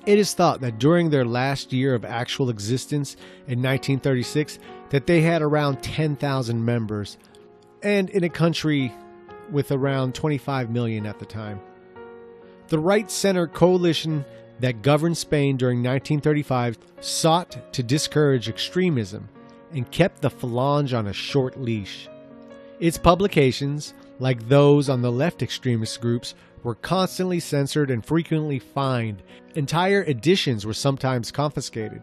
S1: It is thought that during their last year of actual existence in 1936, that they had around 10,000 members, and in a country with around 25 million at the time. The right-center coalition that governed Spain during 1935 sought to discourage extremism and kept the Falange on a short leash. Its publications, like those on the left extremist groups, were constantly censored and frequently fined. Entire editions were sometimes confiscated.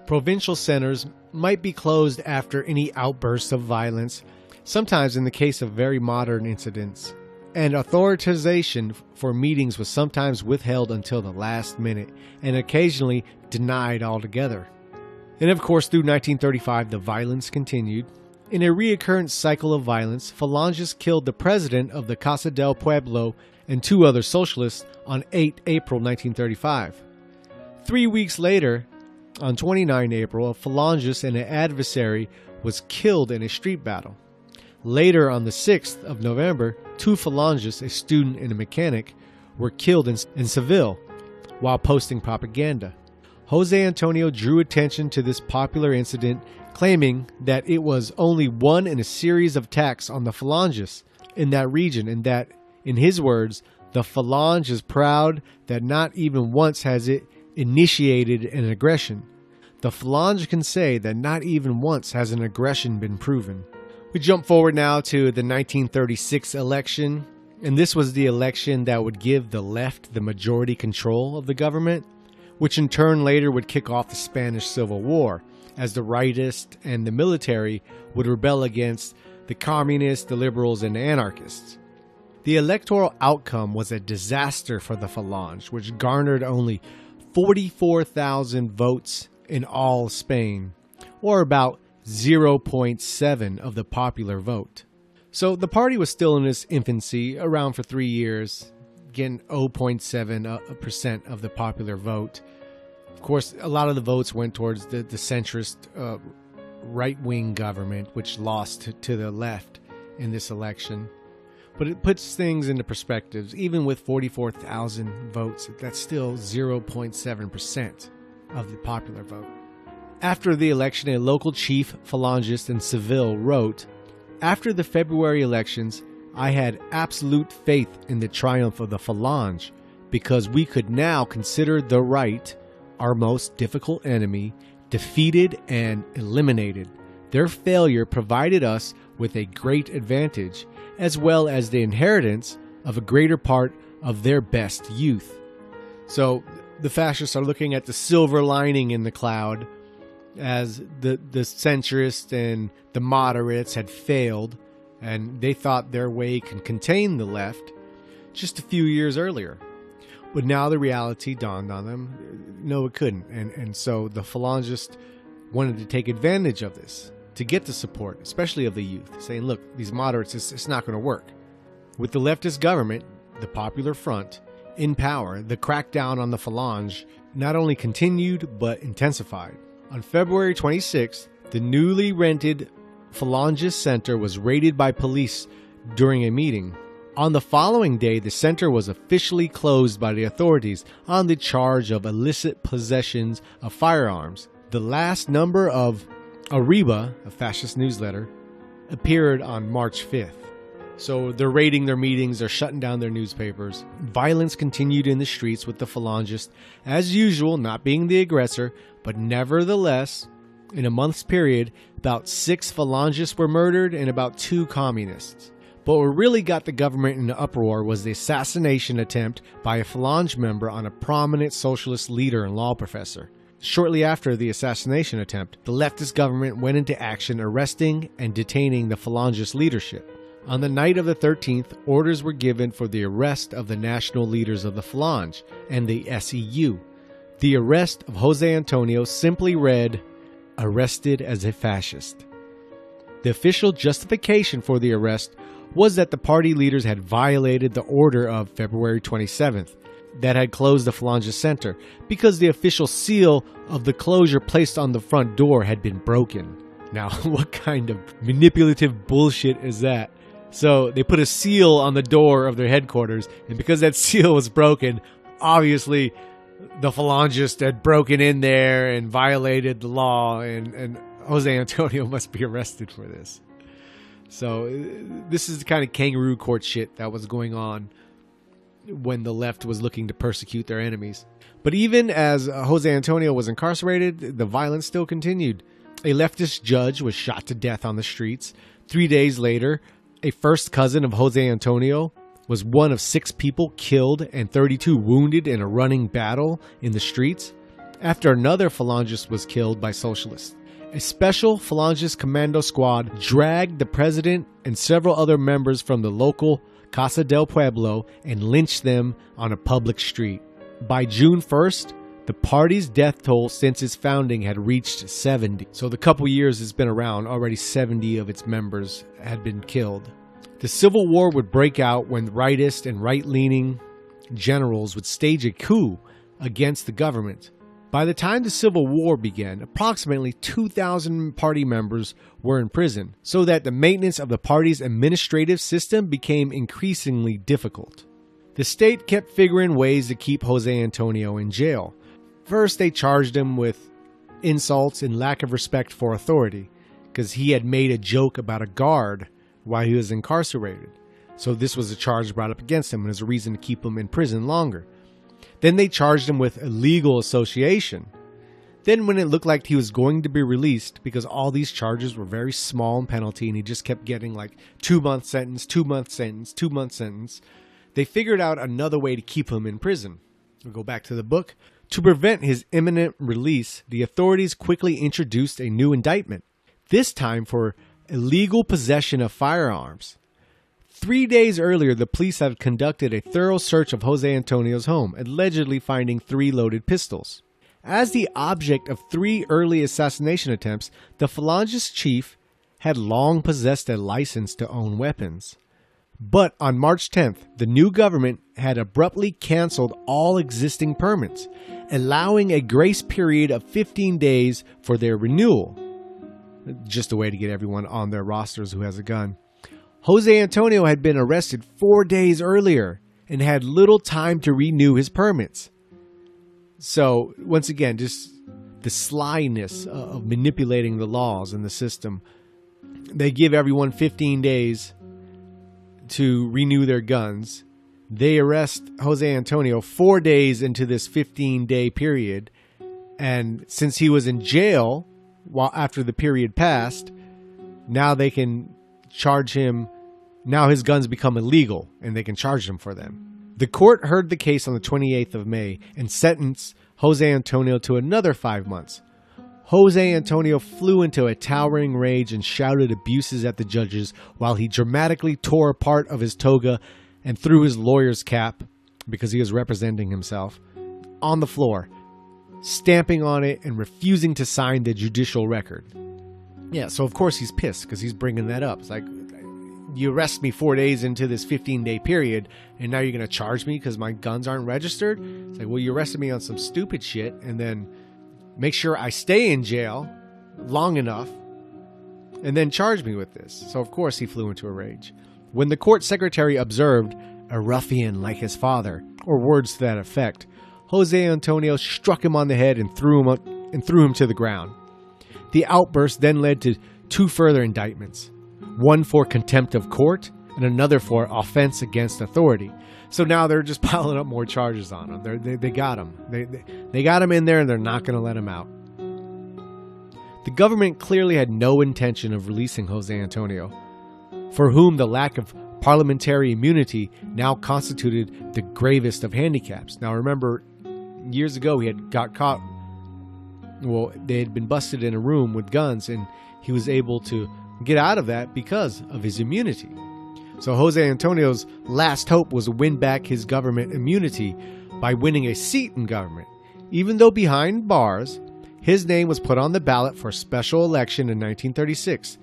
S1: Provincial centers might be closed after any outbursts of violence, sometimes in the case of very modern incidents. And authorization for meetings was sometimes withheld until the last minute, and occasionally denied altogether. And of course, through 1935, the violence continued. In a reoccurrent cycle of violence, Falangists killed the president of the Casa del Pueblo and two other socialists on 8 April 1935. 3 weeks later, on 29 April, a Falangist and an adversary was killed in a street battle. Later, on the 6th of November, two Falangists, a student and a mechanic, were killed in Seville while posting propaganda. Jose Antonio drew attention to this popular incident, claiming that it was only one in a series of attacks on the Falangists in that region, and that, in his words, the Falange is proud that not even once has it initiated an aggression. The Falange can say that not even once has an aggression been proven. We jump forward now to the 1936 election, and this was the election that would give the left the majority control of the government, which in turn later would kick off the Spanish Civil War, as the rightists and the military would rebel against the communists, the liberals, and the anarchists. The electoral outcome was a disaster for the Falange, which garnered only 44,000 votes in all Spain, or about 0.7 of the popular vote. So the party was still in its infancy, around for 3 years, getting 0.7% of the popular vote. Of course, a lot of the votes went towards the centrist right-wing government, which lost to the left in this election. But it puts things into perspective. Even with 44,000 votes, that's still 0.7% of the popular vote. After the election, a local chief Falangist in Seville wrote, "After the February elections, I had absolute faith in the triumph of the Falange, because we could now consider the right, our most difficult enemy, defeated and eliminated. Their failure provided us with a great advantage, as well as the inheritance of a greater part of their best youth." So the fascists are looking at the silver lining in the cloud, as the centrists and the moderates had failed, and they thought their way could contain the left just a few years earlier. But now the reality dawned on them. No, it couldn't. And so the Falangists wanted to take advantage of this to get the support, especially of the youth, saying, look, these moderates, it's not going to work. With the leftist government, the Popular Front, in power, the crackdown on the Falange not only continued but intensified. On February 26th, the newly rented Falangist Center was raided by police during a meeting. On the following day, the center was officially closed by the authorities on the charge of illicit possessions of firearms. The last number of Arriba, a fascist newsletter, appeared on March 5th. So they're raiding their meetings, they're shutting down their newspapers. Violence continued in the streets with the Falangists, as usual, not being the aggressor, but nevertheless, in a month's period, about 6 Falangists were murdered and about 2 communists. But what really got the government in an uproar was the assassination attempt by a Falange member on a prominent socialist leader and law professor. Shortly after the assassination attempt, the leftist government went into action arresting and detaining the Falangist leadership. On the night of the 13th, orders were given for the arrest of the national leaders of the Falange and the SEU. The arrest of Jose Antonio simply read, "Arrested as a fascist." The official justification for the arrest was that the party leaders had violated the order of February 27th that had closed the Falange Center because the official seal of the closure placed on the front door had been broken. Now, what kind of manipulative bullshit is that? So they put a seal on the door of their headquarters, and because that seal was broken, obviously the Phalangists had broken in there and violated the law, and Jose Antonio must be arrested for this. So this is the kind of kangaroo court shit that was going on when the left was looking to persecute their enemies. But even as Jose Antonio was incarcerated, the violence still continued. A leftist judge was shot to death on the streets. 3 days later, a first cousin of Jose Antonio was one of 6 people killed and 32 wounded in a running battle in the streets after another Falangist was killed by socialists. A special Falangist commando squad dragged the president and several other members from the local Casa del Pueblo and lynched them on a public street. By June 1st, the party's death toll since its founding had reached 70. So the couple years it's been around, already 70 of its members had been killed. The Civil War would break out when rightist and right-leaning generals would stage a coup against the government. By the time the Civil War began, approximately 2,000 party members were in prison, so that the maintenance of the party's administrative system became increasingly difficult. The state kept figuring ways to keep Jose Antonio in jail. First, they charged him with insults and lack of respect for authority, because he had made a joke about a guard while he was incarcerated. So this was a charge brought up against him, and as a reason to keep him in prison longer. Then they charged him with illegal association. Then when it looked like he was going to be released, because all these charges were very small in penalty and he just kept getting like 2-month sentence, 2-month sentence, 2-month sentence, they figured out another way to keep him in prison. We'll go back to the book. To prevent his imminent release, the authorities quickly introduced a new indictment, this time for illegal possession of firearms. 3 days earlier, the police had conducted a thorough search of Jose Antonio's home, allegedly finding 3 loaded pistols. As the object of 3 early assassination attempts, the Falangist chief had long possessed a license to own weapons. But on March 10th, the new government had abruptly canceled all existing permits, allowing a grace period of 15 days for their renewal. Just a way to get everyone on their rosters who has a gun. Jose Antonio had been arrested 4 days earlier and had little time to renew his permits. So, once again, just the slyness of manipulating the laws and the system. They give everyone 15 days to renew their guns. They arrest Jose Antonio 4 days into this 15-day period. And since he was in jail after the period passed, now they can charge him. Now his guns become illegal and they can charge him for them. The court heard the case on the 28th of May and sentenced Jose Antonio to another 5 months. Jose Antonio flew into a towering rage and shouted abuses at the judges while he dramatically tore a part of his toga and threw his lawyer's cap, because he was representing himself, on the floor, stamping on it and refusing to sign the judicial record. Yeah, so of course he's pissed because he's bringing that up. It's like, you arrest me 4 days into this 15-day period, and now you're going to charge me because my guns aren't registered? It's like, well, you arrested me on some stupid shit, and then make sure I stay in jail long enough, and then charge me with this. So, of course, he flew into a rage. When the court secretary observed a ruffian like his father, or words to that effect, Jose Antonio struck him on the head and threw him to the ground. The outburst then led to 2 further indictments, one for contempt of court and another for offense against authority. So now they're just piling up more charges on him. They got him. They got him in there, and they're not going to let him out. The government clearly had no intention of releasing Jose Antonio, for whom the lack of parliamentary immunity now constituted the gravest of handicaps. Now remember, years ago he had got caught, well, they had been busted in a room with guns, and he was able to get out of that because of his immunity. So Jose Antonio's last hope was to win back his government immunity by winning a seat in government. Even though behind bars, his name was put on the ballot for a special election in 1936.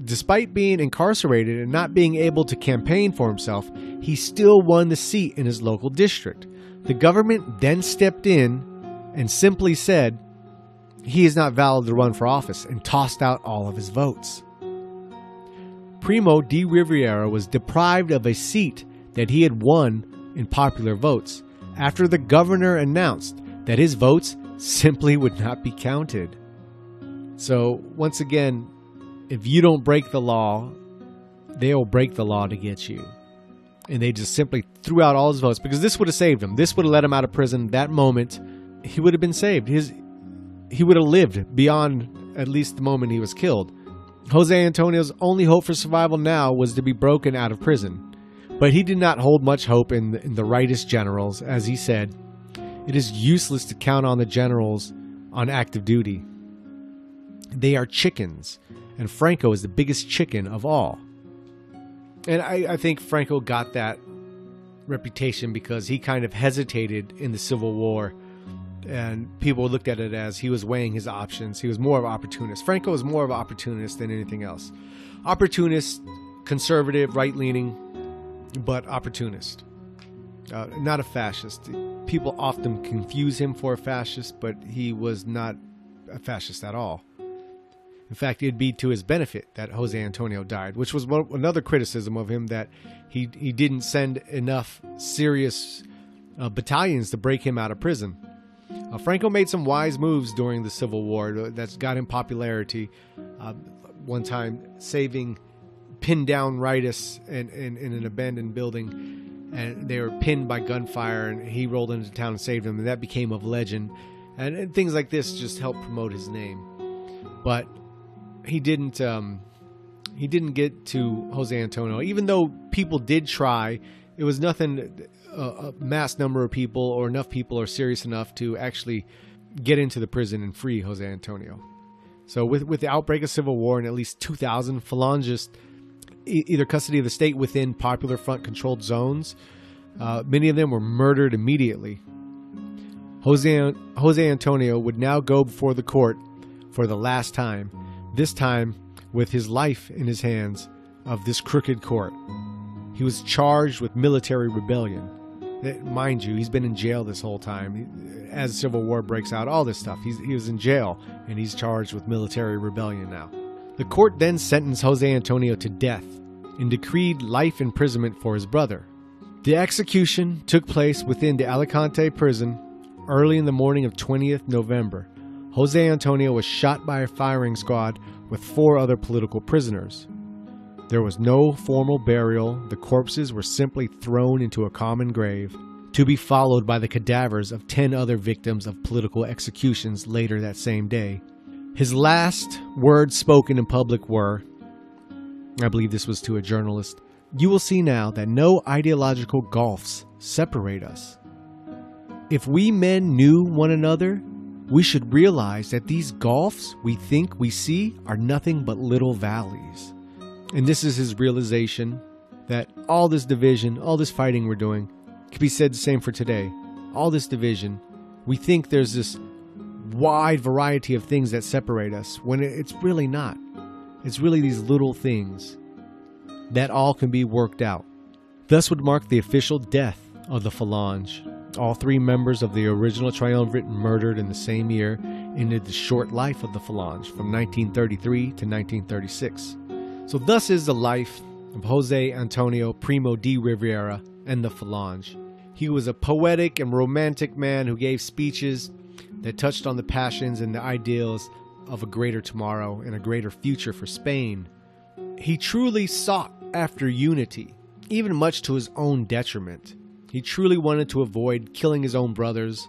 S1: Despite being incarcerated and not being able to campaign for himself, he still won the seat in his local district. The government then stepped in and simply said he is not valid to run for office and tossed out all of his votes. Primo De Rivera was deprived of a seat that he had won in popular votes after the governor announced that his votes simply would not be counted. So once again, if you don't break the law, they'll break the law to get you. And they just simply threw out all his votes because this would have saved him. This would have let him out of prison. That moment, he would have been saved. He would have lived beyond at least the moment he was killed. Jose Antonio's only hope for survival now was to be broken out of prison. But he did not hold much hope in the rightest generals. As he said, it is useless to count on the generals on active duty. They are chickens, and Franco is the biggest chicken of all. And I think Franco got that reputation because he kind of hesitated in the Civil War, and people looked at it as he was weighing his options. He was more of an opportunist. Franco was more of an opportunist than anything else. Opportunist, conservative, right-leaning, but opportunist. Not a fascist. People often confuse him for a fascist, but he was not a fascist at all. In fact, it'd be to his benefit that Jose Antonio died, which was another criticism of him, that he didn't send enough serious battalions to break him out of prison. Franco made some wise moves during the Civil War that's got him popularity. One time pinned down rightists in an abandoned building, and they were pinned by gunfire, and he rolled into town and saved them, and that became of legend. And things like this just helped promote his name. But he didn't get to Jose Antonio. Even though people did try, it was nothing, a mass number of people or enough people are serious enough to actually get into the prison and free Jose Antonio. So with the outbreak of civil war and at least 2,000 Falangists, either custody of the state within Popular Front controlled zones, many of them were murdered immediately. Jose Antonio would now go before the court for the last time, this time with his life in his hands of this crooked court. He was charged with military rebellion. Mind you, he's been in jail this whole time. As the Civil War breaks out, all this stuff, he was in jail, and he's charged with military rebellion now. The court then sentenced Jose Antonio to death and decreed life imprisonment for his brother. The execution took place within the Alicante prison early in the morning of 20th November. Jose Antonio was shot by a firing squad with 4 other political prisoners. There was no formal burial. The corpses were simply thrown into a common grave, to be followed by the cadavers of 10 other victims of political executions later that same day. His last words spoken in public were, I believe this was to a journalist, "You will see now that no ideological gulfs separate us. If we men knew one another, we should realize that these gulfs we think we see are nothing but little valleys." And this is his realization that all this division, all this fighting we're doing, could be said the same for today. All this division, we think there's this wide variety of things that separate us, when it's really not. It's really these little things that all can be worked out. Thus would mark the official death of the Phalange. All 3 members of the original triumvirate murdered in the same year ended the short life of the Phalange from 1933 to 1936. So thus is the life of Jose Antonio Primo De Rivera and the Phalange. He was a poetic and romantic man who gave speeches that touched on the passions and the ideals of a greater tomorrow and a greater future for Spain. He truly sought after unity, even much to his own detriment. He truly wanted to avoid killing his own brothers,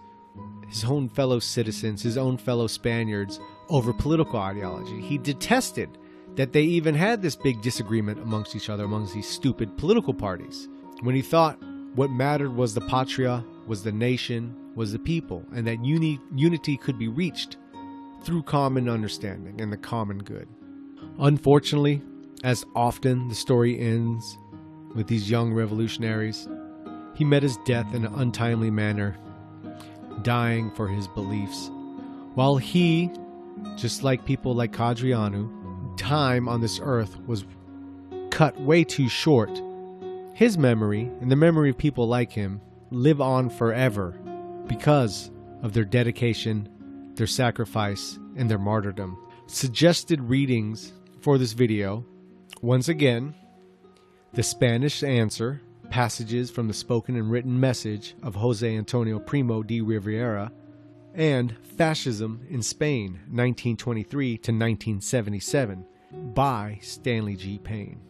S1: his own fellow citizens, his own fellow Spaniards over political ideology. He detested that they even had this big disagreement amongst each other, amongst these stupid political parties, when he thought what mattered was the patria, was the nation, was the people, and that unity could be reached through common understanding and the common good. Unfortunately, as often the story ends with these young revolutionaries, he met his death in an untimely manner, dying for his beliefs, while he, just like people like Cadriano, time on this earth was cut way too short. His memory, and the memory of people like him, live on forever because of their dedication, their sacrifice, and their martyrdom. Suggested readings for this video, once again, the Spanish Answer, passages from the spoken and written message of Jose Antonio Primo de Rivera, and Fascism in Spain, 1923 to 1977, by Stanley G. Payne.